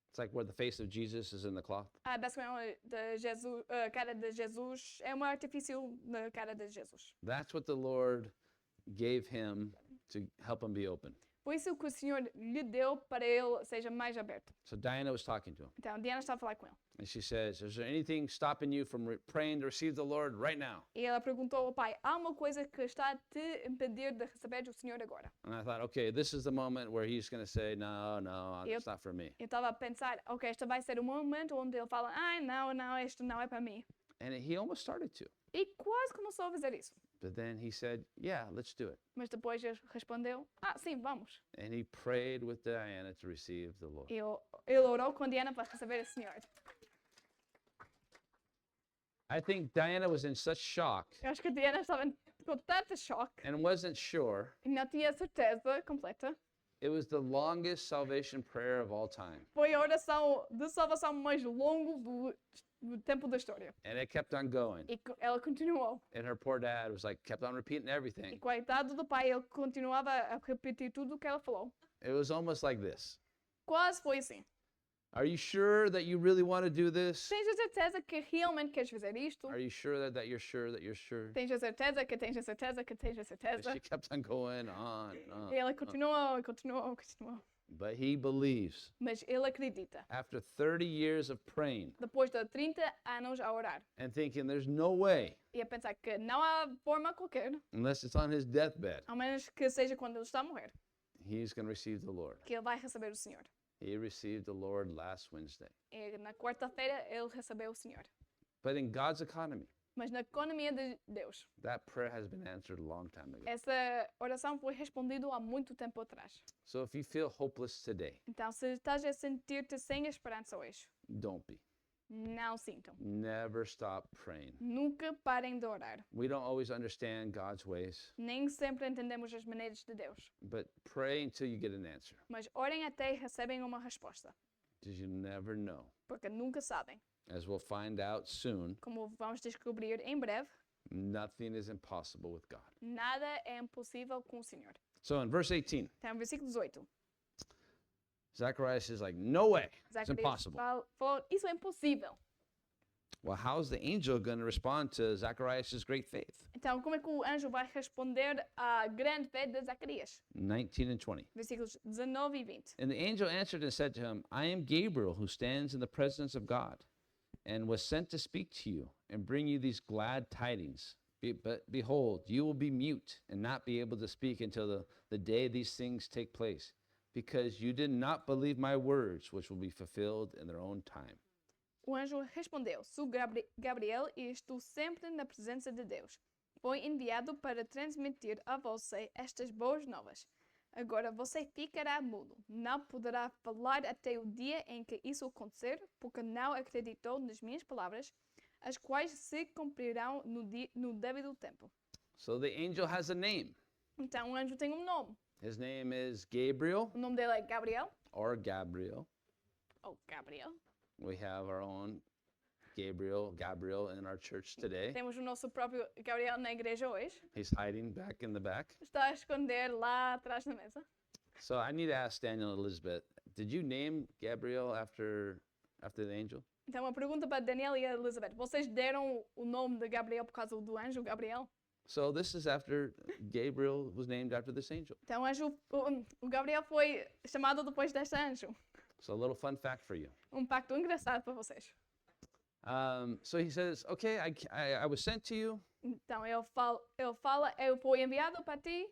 It's like where the face of Jesus is in the cloth. Basicamente, a cara de Jesus é um artifício na cara de Jesus. That's what the Lord gave him to help him be open. Foi isso que o Senhor lhe deu para ele seja mais aberto. So Diana was talking to him, Então, Diana está a falar com ele. and she says, "Is there anything stopping you from praying to receive the Lord right now?" E ela perguntou ao pai, há uma coisa que está a te impedir de receber o Senhor agora? And I thought, okay, this is the moment where he's going to say, "No, no, Yep. it's not for me." Eu estava a pensar, ok, este vai ser o momento onde ele fala, ai, não, não, isto não é para mim. And he almost started to. E quase começou a fazer isso. But then he said, "Yeah, let's do it." Mas depois ele respondeu, sim, vamos. And he prayed with Diana to receive the Lord. Ele orou com Diana para receber o Senhor. I think Diana was in such shock Eu acho que a Diana estava com tanto choque and wasn't sure. e não tinha certeza completa. It was the longest salvation prayer of all time. Foi a oração de salvação mais longa do tempo da história. And it kept on going. E ela continuou. And her poor dad was like, kept on repeating E everything. coitado do pai, ele continuava a repetir tudo o que ela falou. It was almost like this. Quase foi assim. Are you sure that you really want to do this? Tens a certeza que realmente queres fazer isto? Are you sure that you're sure that you're sure? Tens a certeza que tens a certeza que tens a And certeza? she kept on going on and on. E ela continuou, continuou, continuou. But he believes. Mas ele acredita. After 30 years of praying Depois de 30 anos a orar and thinking there's no way, e a pensar que não há forma qualquer, unless it's on his deathbed, ao menos que seja quando ele está a morrer, he's going to receive the Lord. que ele vai receber o Senhor. He received the Lord last Wednesday. E na quarta-feira ele recebeu o Senhor. But in God's economy, Mas na economia de Deus, that prayer has been answered a long time ago. essa oração foi respondida há muito tempo atrás. So if you feel hopeless today, Então, se estás a sentir-te sem esperança hoje, don't be. não sintam. Never stop praying. Nunca parem de orar. We don't always understand God's ways, Nem sempre entendemos as maneiras de Deus. but pray until you get an answer, Mas orem até e recebem uma resposta. because you never know. Porque nunca sabem. As we'll find out soon, Como vamos descobrir em breve, nothing is impossible with God. nada é impossível com o Senhor. So in verse 18, Então, versículo 18. Zacharias is like, no way, it's Zacarias impossible. falou, isso é impossível. Well, how's the angel going to respond to Zacharias' great faith? Então, como é que o anjo vai responder à grande fé de Zacarias? 19 and 20. Versículos 19 e 20. And the angel answered and said to him, I am Gabriel, who stands in the presence of God, and was sent to speak to you and bring you these glad tidings. But behold, you will be mute and not be able to speak until the day these things take place, because you did not believe my words, which will be fulfilled in their own time. O anjo respondeu: Sou Gabriel e estou sempre na presença de Deus. Foi enviado para transmitir a você estas boas novas. Agora você ficará mudo, não poderá falar até o dia em que isso acontecer, porque não acreditou nas minhas palavras, as quais se cumprirão no devido tempo. So the angel has a name. Então o anjo tem um nome. His name is Gabriel O nome dele é Gabriel, or Gabriel. ou Gabriel. We have our own Gabriel in our church today. Temos o nosso próprio Gabriel na igreja hoje. He's hiding back in the back. Está a esconder lá atrás da mesa. So I need to ask Daniel and Elizabeth, did you name Gabriel after the angel? Então, uma pergunta para Daniel e a Elizabeth. Vocês deram o nome de Gabriel por causa do anjo Gabriel? So this is after Gabriel was named after this angel. Então, o Gabriel foi chamado depois deste anjo. So a little fun fact for you. Pacto engraçado para vocês. So he says, okay, I was sent to you, Então, ele fala, eu fui enviado para ti.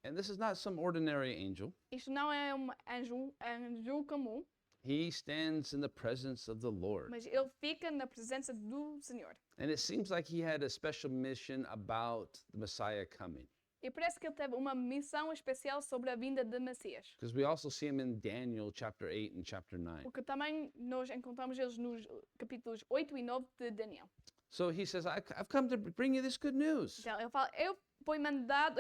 and this is not some ordinary angel. Isto não é anjo comum. He stands in the presence of the Lord. mas ele fica na presença do Senhor. And it seems like he had a special mission about the Messiah coming. E parece que ele teve uma missão especial sobre a vinda de Messias. Because we also see him in Daniel chapter 8 and chapter 9. Porque também nós encontramos eles nos capítulos 8 e 9 de Daniel. So he says, I've come to bring you this good news. Então ele fala, eu fui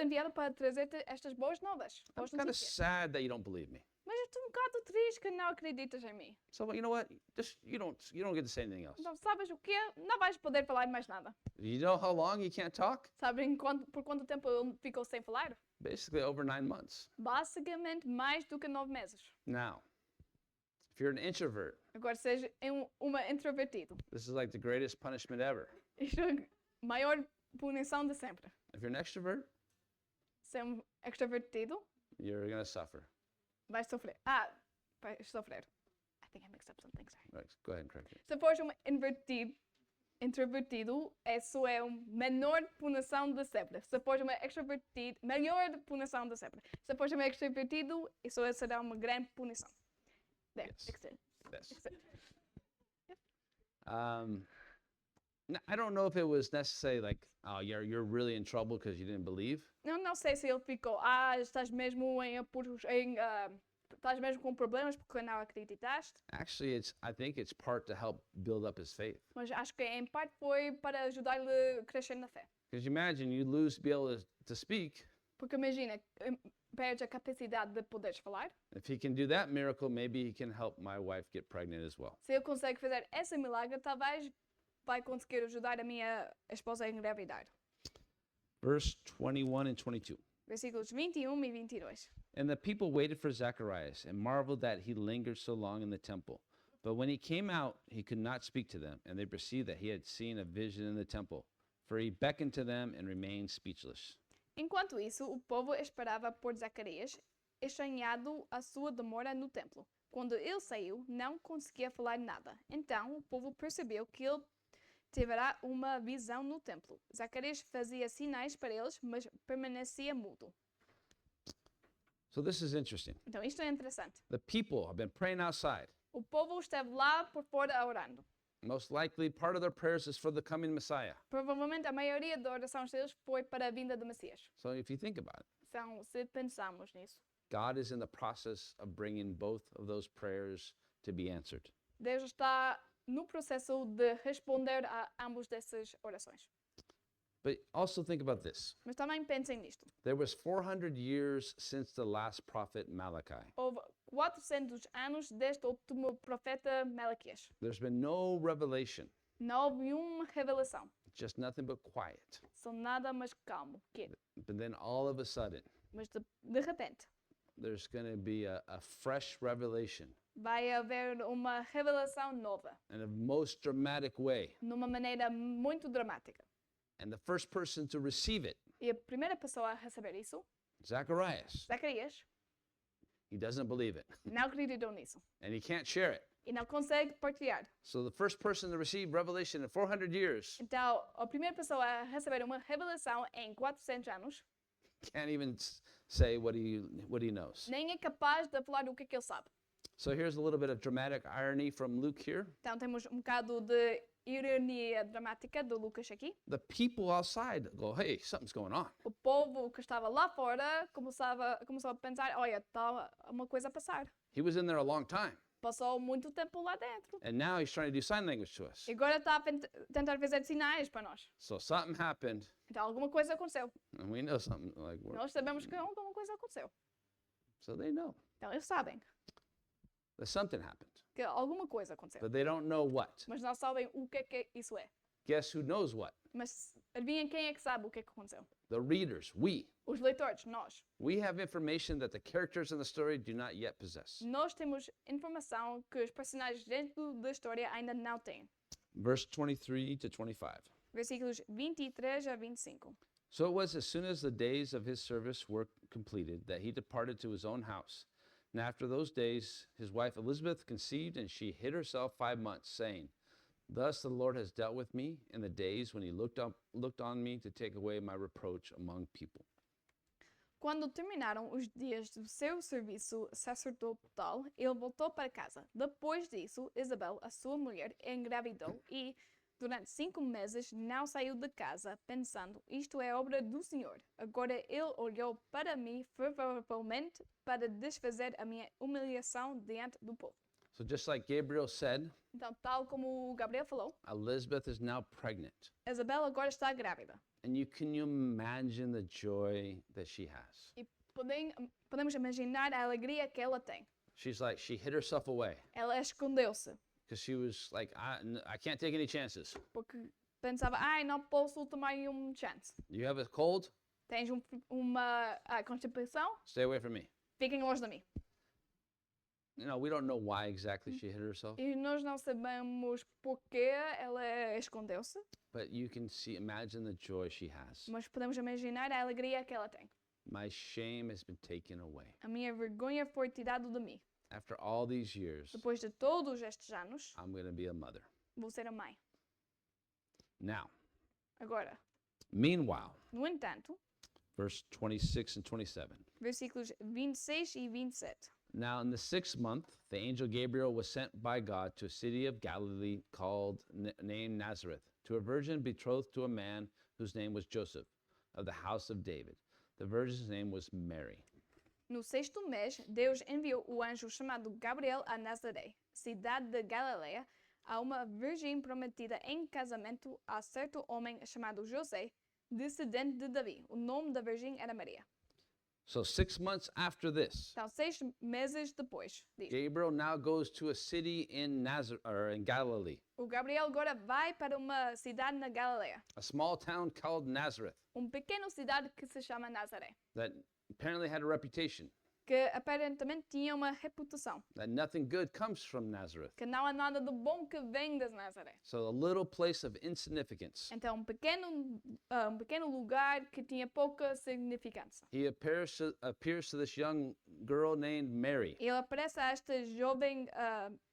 enviado para trazer-te estas boas novas, I'm boas kind of notícias. sad that you don't believe me. Mas eu estou um bocado triste que não acreditas em mim. So you know what? Just you don't get to say anything else. Então sabes o quê? Não vais poder falar mais nada. You know how long he can't talk? Sabem por quanto tempo ele ficou sem falar? Basically over 9 months. Basicamente mais do que 9 meses. Now, if you're an introvert, Agora seja uma introvertido. this is like the greatest punishment ever. Isto é a maior punição de sempre. If you're an extrovert, Ser extrovertido, you're going to suffer. vais sofrer. Vais sofrer. I think I mixed up something, sorry. Right, go ahead and correct it. Se fores introvertido, isso é a menor punição de sempre. Se fores extrovertido, melhor punição de sempre. Se fores extrovertido, isso será uma grande punição. There, Yes. fixed it. Yes. Fixed it. I don't know if it was necessarily like, oh, you're really in trouble because you didn't believe. Eu não sei se ele ficou, estás mesmo em apuros, estás mesmo com problemas porque não acreditaste. Actually, I think it's part to help build up his faith. Mas acho que em parte foi para ajudar-lhe a crescer na fé. Because you imagine you lose to be able to speak. Porque imagina, perdes a capacidade de poderes falar. If he can do that miracle, maybe he can help my wife get pregnant as well. Se ele consegue fazer esse milagre, talvez vai conseguir ajudar a minha esposa a engravidar. Verse 21 and 22. Versículos 21 e 22. And the people waited for Zacharias and marveled that he lingered so long in the temple. But when he came out, he could not speak to them, and they perceived that he had seen a vision in the temple. For he beckoned to them and remained speechless. Enquanto isso, o povo esperava por Zacarias, estranhado a sua demora no templo. Quando ele saiu, não conseguia falar nada. Então o povo percebeu que ele tivera uma visão no templo. Zacarias fazia sinais para eles, mas permanecia mudo. So this is interesting. Então isto é interessante. The people have been praying outside. O povo esteve lá por fora orando. Most likely, part of their prayers is for the coming Messiah. Provavelmente a maioria da oração deles foi para a vinda do Messias. So if you think about it, Então, se pensamos nisso, God is in the process of bringing both of those prayers to be answered. Deus está no processo de responder a ambos dessas orações. But also think about this. Mas também pensem nisto. There was 400 years since the last prophet Malachi. Houve 400 anos desde o último profeta Malaquias. There's been no revelation, Não houve uma revelação. just nothing but quiet. São nada mais calmo. Quieto. But then all of a sudden, Mas de repente, there's going to be a fresh revelation vai haver uma revelação nova. in a most dramatic way. Numa maneira muito dramática. And the first person to receive it, E a primeira pessoa a receber isso, Zacharias, Zacarias, he doesn't believe it não acreditou nisso. and he can't share it. E não consegue partilhar. So the first person to receive revelation in 400 years Então, a primeira pessoa a receber uma revelação em 400 anos, can't even say what he knows. nem é capaz de falar o que é que ele sabe. So here's a little bit of dramatic irony from Luke here. Então, temos um bocado de ironia dramática do Lucas aqui. The people outside go, hey, something's going on. O povo que estava lá fora começou a pensar, olha, está uma coisa a passar. He was in there a long time, Passou muito tempo lá dentro. and now he's trying to do sign language to us. E agora está a tentar fazer sinais para nós. So something happened, Então, alguma coisa aconteceu. and we know something Nós sabemos que alguma coisa aconteceu. so they know Então, eles sabem that something happened, que alguma coisa aconteceu. but they don't know what. Mas não sabem o que é que isso é. Guess who knows what? Mas adivinhem quem é que sabe o que é que aconteceu? The readers, we. Os leitores, nós. We have information that the characters in the story do not yet possess. Nós temos informação que os personagens dentro da história ainda não têm. Verse 23 to 25. Versículos 23 a 25. So it was as soon as the days of his service were completed that he departed to his own house. And after those days, his wife Elizabeth conceived, and she hid herself 5 months, saying, Thus the Lord has dealt with me in the days when he looked on me to take away my reproach among people. Quando terminaram os dias do seu serviço sacerdotal, ele voltou para casa. Depois disso, Isabel, a sua mulher, engravidou e, durante 5 meses, não saiu de casa, pensando: isto é obra do Senhor. Agora ele olhou para mim favoravelmente para desfazer a minha humilhação diante do povo. So just like Gabriel said, Então, tal como o Gabriel falou, Elizabeth is now pregnant. Isabel agora está grávida. And can you imagine the joy that she has? E podemos imaginar a alegria que ela tem. She's like, she hid herself away Ela escondeu-se, because she was like, I can't take any chances. porque pensava: ai, não posso tomar chance. You have a cold? Tens uma constipação? Stay away from me. Fiquem longe de mim. We don't know why exactly she hid herself, E nós não sabemos porquê ela escondeu-se, but you can imagine the joy she has. mas podemos imaginar a alegria que ela tem. My shame has been taken away. A minha vergonha foi tirada de mim. After all these years, Depois de todos estes anos, I'm going to be a mother. vou ser a mãe. Now, Agora, meanwhile, no entanto, verse 26 and 27. versículos 26 e 27. Now, in the 6th month, the angel Gabriel was sent by God to a city of Galilee named Nazareth, to a virgin betrothed to a man whose name was Joseph, of the house of David. The virgin's name was Mary. No 6º mês, Deus enviou o anjo chamado Gabriel a Nazaré, cidade de Galileia, a uma virgem prometida em casamento a certo homem chamado José, descendente de Davi. O nome da virgem era Maria. So 6 months after this, Então, 6 meses depois disso, Gabriel now goes to a city in Galilee, o Gabriel agora vai para uma cidade na Galileia, a small town called Nazareth pequena cidade que se chama Nazaré, that apparently had a reputation que aparentemente tinha uma reputação, that nothing good comes from Nazareth. que não há nada de bom que vem de Nazaré. So a little place of insignificance. Então, um pequeno lugar que tinha pouca significância. He appears to this young girl named Mary, Ele aparece a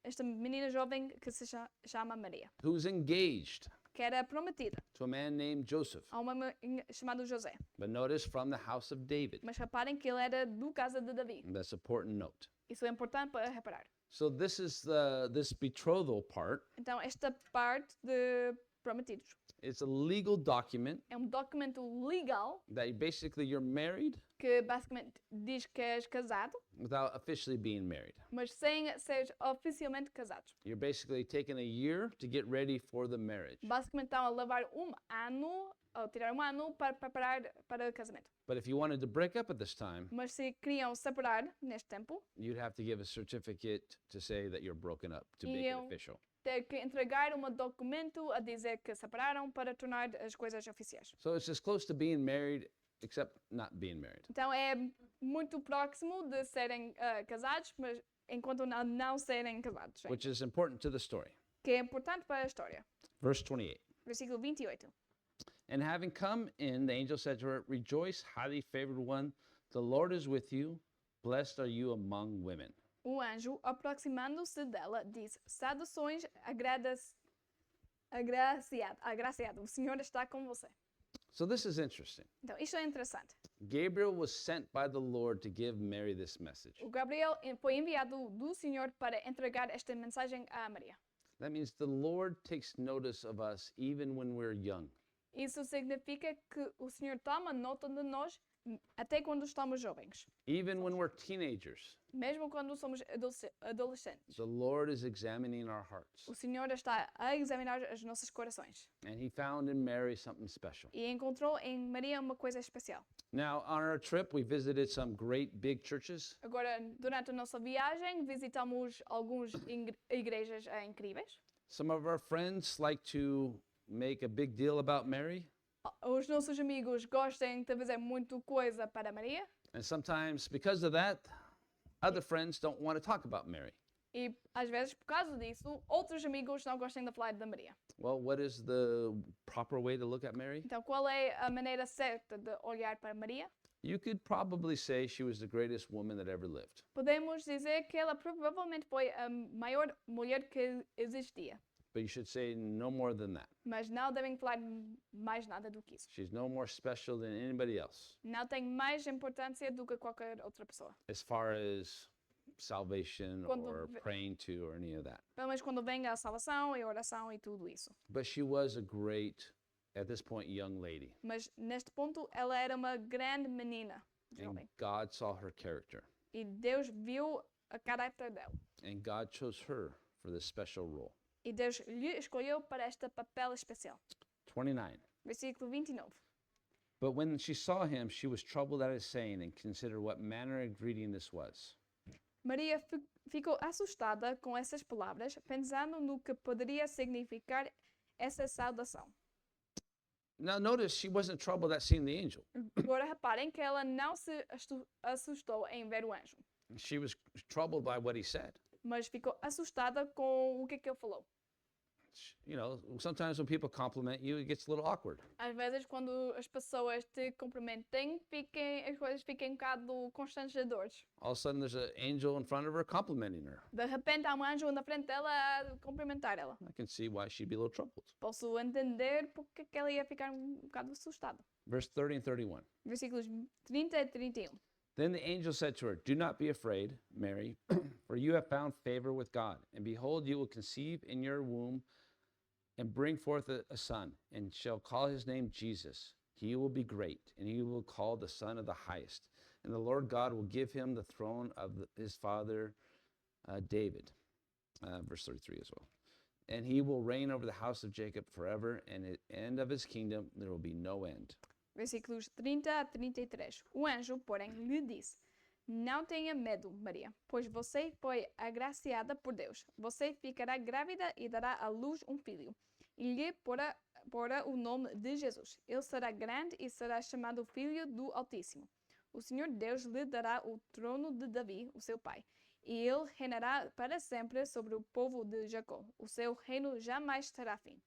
esta menina jovem que se chama Maria, who's engaged que era prometida to a man named Joseph. a um homem chamado José. But notice from the house of David. Mas reparem que ele era do casa de Davi. That's an important note. Isso é importante para reparar. So this is this betrothal part. Então, esta parte de prometidos It's a legal document é documento legal that basically you're married que basicamente diz que és casado, without officially being married. mas sem ser oficialmente casados. You're basically taking a year to get ready for the marriage. Basicamente estão a levar ano, ou tirar ano para preparar para o casamento. But if you wanted to break up at this time, Mas se queriam separar neste tempo, you'd have to give a certificate to say that you're broken up to make it Iam official. ter que entregar documento a dizer que separaram para tornar as coisas oficiais. So it's as close to being married, except not being married. Então é muito próximo de serem casados, mas enquanto não serem casados. Which is important to the story. Que é importante para a história. Verse 28. Versículo 28. And having come in, the angel said to her, Rejoice, highly favored one, the Lord is with you. Blessed are you among women. O anjo, aproximando-se dela, disse: Saudações, agraciado, o Senhor está com você. So this is interesting. Então, isto é interessante. Gabriel was sent by the Lord to give Mary this message. O Gabriel foi enviado do Senhor para entregar esta mensagem a Maria. That means the Lord takes notice of us even when we're young. Isso significa que o Senhor toma nota de nós até quando estamos jovens. Even when we're teenagers, Mesmo quando somos adolescentes. the Lord is examining our hearts. O Senhor está a examinar os nossos corações. And he found in Mary something special. E encontrou em Maria uma coisa especial. Now, on our trip, we visited some great big churches. Agora, durante a nossa viagem, visitamos algumas igrejas incríveis. Some of our friends like to make a big deal about Mary. Os nossos amigos gostam de fazer muito coisa para Maria. And sometimes, because of that, other friends don't want to talk about Mary. E, às vezes, por causa disso, outros amigos não gostam de falar da Maria. Well, what is the proper way to look at Mary? Então, qual é a maneira certa de olhar para Maria? You could probably say she was the greatest woman that ever lived. Podemos dizer que ela provavelmente foi a maior mulher que existia. but you should say no more than that. mas não devem falar mais nada do que isso. She's no more special than anybody else Não tem mais importância do que qualquer outra pessoa. as far as salvation Quando or ve- praying to or any of that. Pelo menos quando vem a salvação e a oração e tudo isso. But she was a great, at this point, young lady. Mas neste ponto ela era uma grande menina, And jovem. God saw her character. E Deus viu a caráter dela. And God chose her for this special role. E Deus lhe escolheu para este papel especial. 29. Versículo 29. But when she saw him, she was troubled at his saying and considered what manner of greeting this was. Maria ficou assustada com essas palavras, pensando no que poderia significar essa saudação. Now, notice she wasn't troubled at seeing the angel. Agora reparem que ela não se assustou em ver o anjo, She was troubled by what he said. mas ficou assustada com o que ele falou. You know, sometimes when people compliment you, it gets a little awkward. Às vezes, quando as pessoas te cumprimentem, as coisas ficam um bocado constrangedores. All of a sudden, there's an angel in front of her complimenting her. De repente, há um anjo na frente dela a cumprimentar ela. I can see why she'd be a little troubled. Posso entender porque que ela ia ficar bocado assustada. Verse 30 and 31. Versículos 30 e 31. Then the angel said to her, Do not be afraid, Mary, for you have found favor with God. And behold, you will conceive in your womb and bring forth a son, and shall call his name Jesus. He will be great, and he will be called the Son of the Highest. And the Lord God will give him the throne of his father David. Verse 33 as well. And he will reign over the house of Jacob forever, and at the end of his kingdom there will be no end. Versículos 30 a 33. O anjo, porém, lhe disse: Não tenha medo, Maria, pois você foi agraciada por Deus. Você ficará grávida e dará à luz um filho, e lhe porá o nome de Jesus. Ele será grande e será chamado Filho do Altíssimo. O Senhor Deus lhe dará o trono de Davi, o seu pai, e ele reinará para sempre sobre o povo de Jacó. O seu reino jamais terá fim.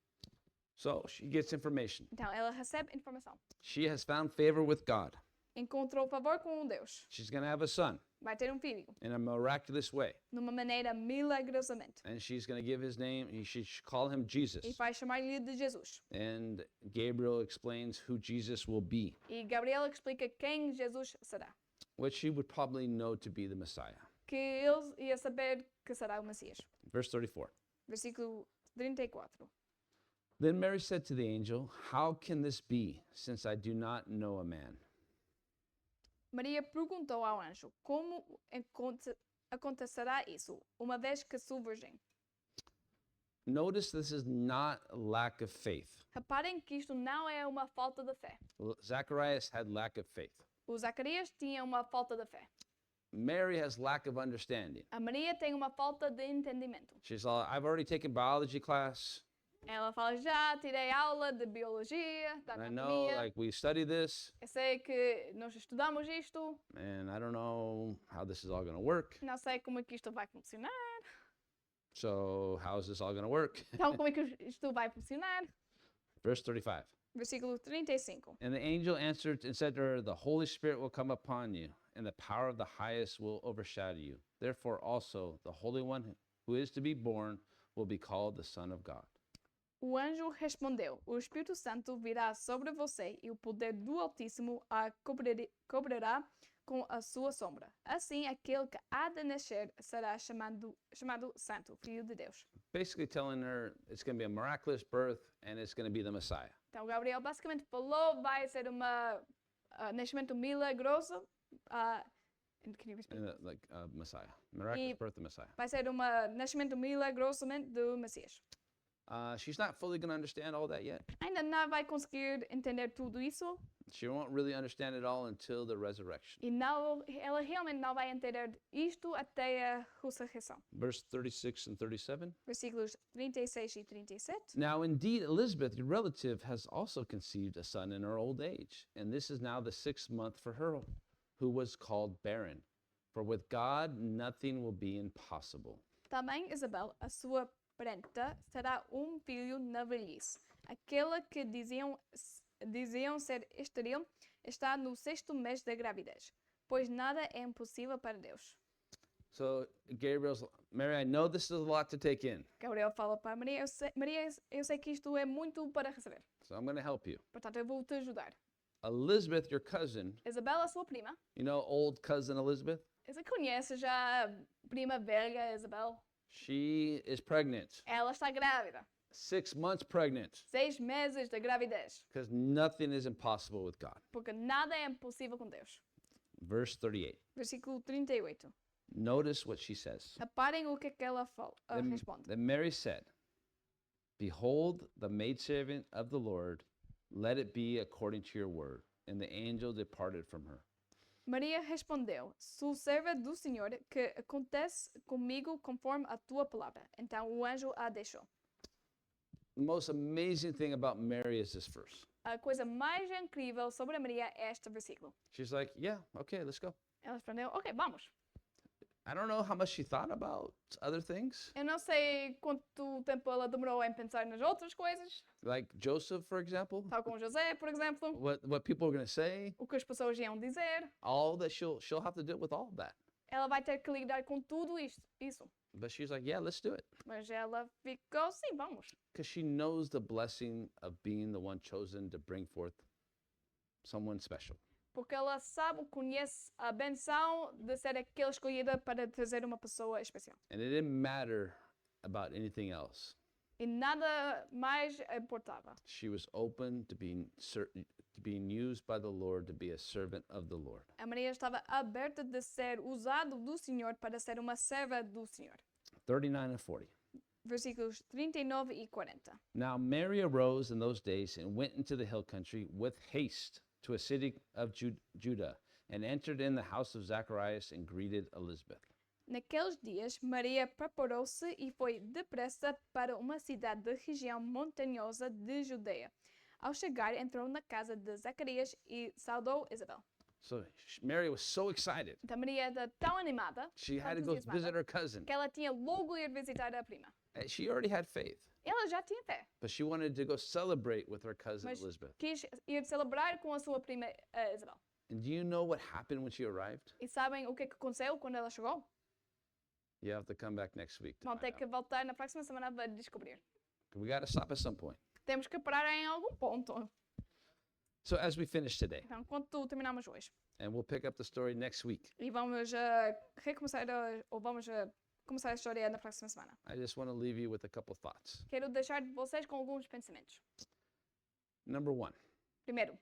So she gets information. Então, ela recebe informação. She has found favor with God. Encontrou favor com Deus. She's going to have a son Vai ter um filho, in a miraculous way. numa maneira milagrosamente. And she's going to give his name, and she should call him Jesus. E vai chamar-lhe de Jesus. And Gabriel explains who Jesus will be, E Gabriel explica quem Jesus será. which she would probably know to be the Messiah. Que ele ia saber que será o Messias. Verse 34. Versículo 34. Then Mary said to the angel, How can this be, since I do not know a man? Maria perguntou ao anjo: Como acontecerá isso, uma vez que sou virgem? Notice this is not a lack of faith. Reparem que isto não é uma falta de fé. Zacharias had lack of faith. O Zacarias tinha uma falta de fé. Mary has lack of understanding. A Maria tem uma falta de entendimento. She's all, I've already taken biology class. Ela fala: Já tirei aula de biologia, da And I know, anatomia. like, we study this, Eu sei que nós estudamos isto. and I don't know how this is all going to work. Não sei como é que isto vai funcionar. So, how is this all going to work? Então, como é que isto vai funcionar? Verse 35. Versículo 35. And the angel answered and said to her, The Holy Spirit will come upon you, and the power of the highest will overshadow you. Therefore, also, the Holy One who is to be born will be called the Son of God. O anjo respondeu: O Espírito Santo virá sobre você e o poder do Altíssimo a cobrirá com a sua sombra. Assim, aquele que há de nascer será chamado Santo, Filho de Deus. Basically, telling her it's going to be a miraculous birth and it's going to be the Messiah. Então, Gabriel basicamente falou: vai ser um nascimento milagroso. Can you repeat? Like Messiah. Miraculous E- birth of Messiah. Vai ser um nascimento milagrosamente do Messias. She's not fully going to understand all that yet. Ainda não vai conseguir entender tudo isso She won't really understand it all until the resurrection. e ela realmente não vai entender isto até a ressurreição. Verse 36 and 37. Versículos 36 e 37. Now, indeed, Elizabeth, your relative, has also conceived a son in her old age, and this is now the 6th month for her, who was called barren. For with God, nothing will be impossible. Também Isabel, a sua parenta, terá um filho na velhice. Aquela que diziam ser estéril está no 6º mês da gravidez, pois nada é impossível para Deus. So Gabriel's, Mary, I know this is a lot to take in, Gabriel fala para Maria, eu sei que isto é muito para receber. so I'm going to help you. Portanto, eu vou te ajudar. Elizabeth, your cousin, Isabela, sua prima. you know, old cousin Elizabeth, Você conhece já a prima velha Isabel? she is pregnant, Ela está grávida. 6 months pregnant, 6 meses de gravidez. because nothing is impossible with God. Porque nada é impossível com Deus. Verse 38. Versículo 38. Notice what she says. Reparem o que é que ela responde. Then Mary said, Behold, the maidservant of the Lord, let it be according to your word. And the angel departed from her. Maria respondeu: Sou serva do Senhor, que acontece comigo conforme a tua palavra. Então o anjo a deixou. The most amazing thing about Mary is this verse. A coisa mais incrível sobre a Maria é este versículo. She's like, Yeah, okay, let's go. Ela respondeu: Ok, vamos. I don't know how much she thought about other things, Eu não sei quanto tempo ela demorou em pensar nas outras coisas, like Joseph, for example, tal como José, por exemplo, what people are going to say, o que as pessoas iam dizer. all that she'll have to deal with all of that. Ela vai ter que lidar com tudo isso. But she's like, Yeah, let's do it. Mas ela ficou: Sim, vamos. Because she knows the blessing of being the one chosen to bring forth someone special. Porque ela sabe, conhece a benção de ser aquele escolhida para trazer uma pessoa especial. And it didn't matter about anything else. E nada mais importava. She was open to being used by the Lord to be a servant of the Lord. A Maria estava aberta de ser usado do Senhor para ser uma serva do Senhor. 39 and 40. Versículos 39 e 40. Now Mary arose in those days and went into the hill country with haste to a city of Judah and entered in the house of Zacharias and greeted Elizabeth. Naqueles dias, Maria preparou-se e foi depressa para uma cidade da região montanhosa de Judeia. Ao chegar, entrou na casa de Zacarias e saudou Isabel. So Mary was so excited. Então Maria era tão animada She had to go entusiasmada, visit her cousin. que ela tinha logo ir visitar a prima. She already had faith, Ela já tinha fé, but she wanted to go celebrate with her cousin mas Elizabeth. quis ir celebrar com a sua prima Isabel. And do you know what happened when she arrived? E sabem o que aconteceu quando ela chegou? You have to come back next week to Vão ter find que out. voltar na próxima semana para descobrir. We got to stop at some point. Temos que parar em algum ponto. So as we finish today, Então, quando terminamos hoje, and we'll pick up the story next week, e vamos recomeçar, ou vamos começar a história na próxima semana. I just want to leave you with a couple thoughts. Quero deixar vocês com alguns pensamentos. Number one, Primeiro,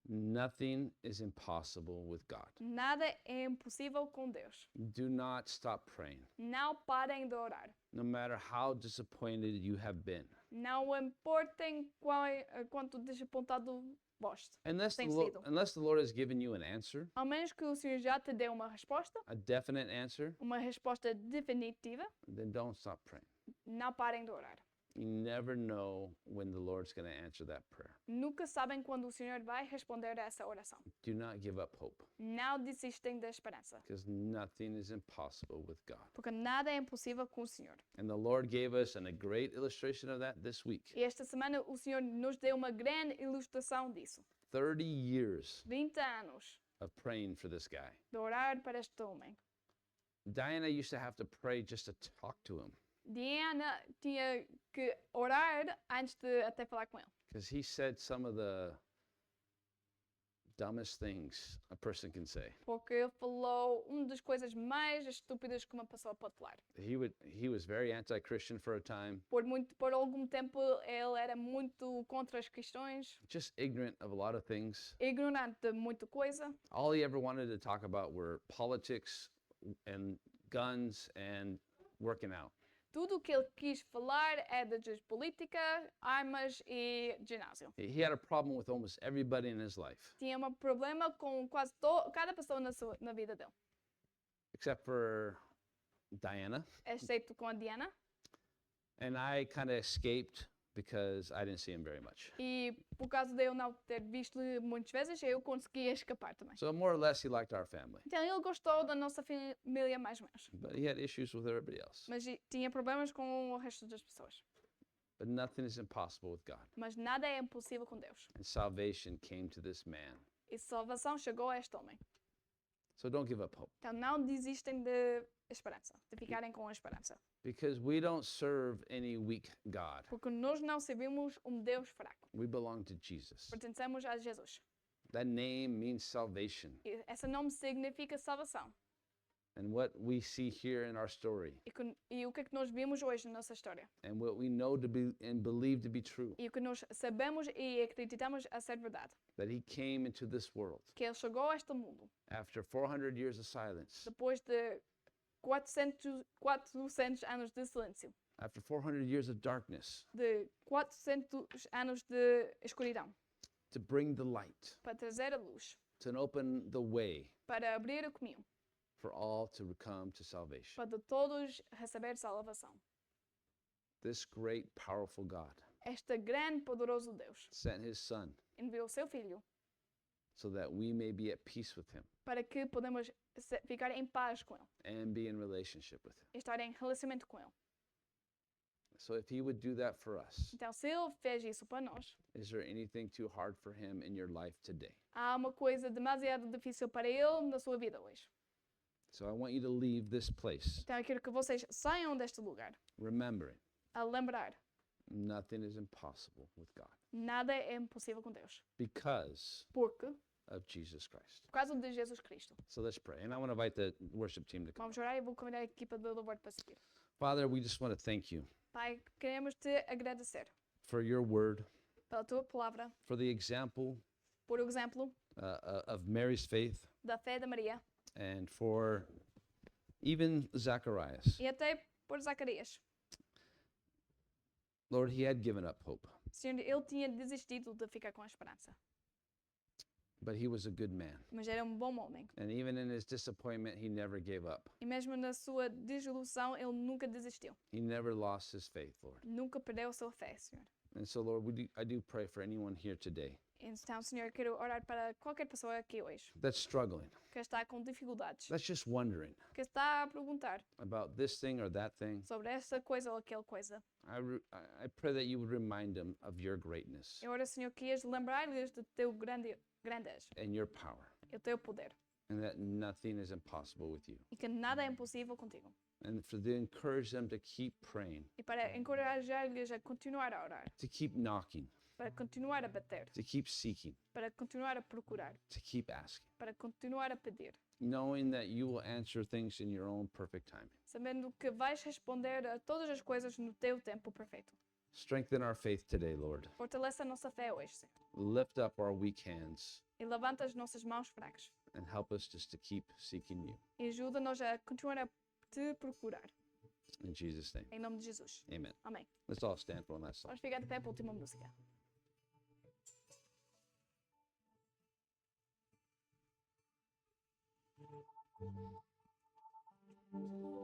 nothing is impossible with God. nada é impossível com Deus. Do not stop praying, Não parem de orar. no matter how disappointed you have been. Não importem quanto desapontado vós. Tem sido. Unless the Lord has given you an answer, Ao menos que o Senhor já te dê uma resposta, a definite answer, uma resposta definitiva, then don't stop praying. não parem de orar. You never know when the Lord's going to answer that prayer. Nunca sabem quando o Senhor vai responder a essa oração. Do not give up hope, Não desistem da esperança, because nothing is impossible with God. porque nada é impossível com o Senhor. And the Lord gave us a great illustration of that this week. E esta semana o Senhor nos deu uma grande ilustração disso. 30 years 20 anos of praying for this guy. de orar para este homem. Diana used to have to pray just to talk to him, Diana tinha que orar antes de até falar com ele. because he said some of the dumbest things a person can say. Porque ele falou uma das coisas mais estúpidas que uma pessoa pode falar. He was very anti-Christian for a time, Por algum tempo ele era muito contra as questões, just ignorant of a lot of things. ignorante de muita coisa. All he ever wanted to talk about were politics and guns and working out. Tudo o que ele quis falar é de política, armas e ginásio. He had a problem with almost everybody in his life, Tinha um problema com quase cada pessoa na vida dele, except for Diana. exceto com a Diana. And I kind of escaped because I didn't see him very much. E por causa de eu não ter visto muitas vezes, eu consegui escapar também. So more or less, he liked our family, Então ele gostou da nossa família mais ou menos, but he had issues with everybody else. mas tinha problemas com o resto das pessoas. But nothing is impossible with God. Mas nada é impossível com Deus. And salvation came to this man. E salvação chegou a este homem. So don't give up hope, Então não desistem de esperança, de ficarem com a esperança. because we don't serve any weak God. Porque nós não servimos um Deus fraco. We belong to Jesus. Pertencemos a Jesus. That name means salvation. E esse nome significa salvação. And what we see here in our story, E o que é que nós vimos hoje na nossa história? and what we know to be and believe to be true, E o que nós sabemos e acreditamos a ser verdade. that he came into this world Que ele chegou a este mundo after 400 years of silence, depois de 400 anos de silêncio. after 400 years of darkness, De 400 anos de escuridão. to bring the light, Para trazer a luz. to open the way Para abrir o caminho. for all to come to salvation. Para todos receber salvação. This great, powerful God Este grande, poderoso Deus sent his son enviou seu Filho so that we may be at peace with him para que podemos ficar em paz com Ele. and be in relationship with him. E estar em relacionamento com Ele. So if he would do that for us, Então, se Ele fez isso para nós, is there anything too hard for him in your life today? há uma coisa demasiado difícil para Ele na sua vida hoje. So I want you to leave this place Então, eu quero que vocês saiam deste lugar remembering a lembrar: nothing is impossible with God nada é impossível com Deus. because Porque, of Jesus Christ. por causa de Jesus Cristo. So let's pray. And I want to invite the worship team to come. Vamos orar e vou convidar a equipa de louvor para seguir. Father, we just want to thank you Pai, queremos te agradecer for your word, pela tua palavra, for the example por exemplo, of Mary's faith, da fé de Maria and for even Zacharias. e até por Zacarias. Lord, he had given up hope, Senhor, ele tinha desistido de ficar com a esperança, but he was a good man. mas era um bom homem. And even in his disappointment, he never gave up. E mesmo na sua desilusão, ele nunca desistiu. He never lost his faith, Lord. Nunca perdeu a sua fé, Senhor. And so, Lord, I do pray for anyone here today Então, Senhor, eu quero orar para qualquer pessoa aqui hoje that's struggling, que está com dificuldades, that's just wondering que está a perguntar about this thing or that thing. sobre esta coisa ou aquela coisa. I pray that you would remind them of your greatness Eu oro, Senhor, que ias lembrar-lhes do teu grandeza and your power, e o teu poder, and that nothing is impossible with you. e que nada é impossível contigo. And to encourage them to keep praying, E para encorajar-lhes a continuar a orar, to keep knocking, para continuar a bater, to keep seeking, para continuar a procurar, to keep asking, para continuar a pedir, knowing that you will answer things in your own perfect timing. sabendo que vais responder a todas as coisas no teu tempo perfeito. Strengthen our faith today, Lord. Fortalece a nossa fé hoje, Senhor, Lift up our weak hands e levanta as nossas mãos fracas. and help us just to keep seeking you. E ajuda-nos a continuar a te procurar. In Jesus' name, Em nome de Jesus. amen. Amém. Let's all stand for one last song. Vamos ficar de pé para a última música. Thank you.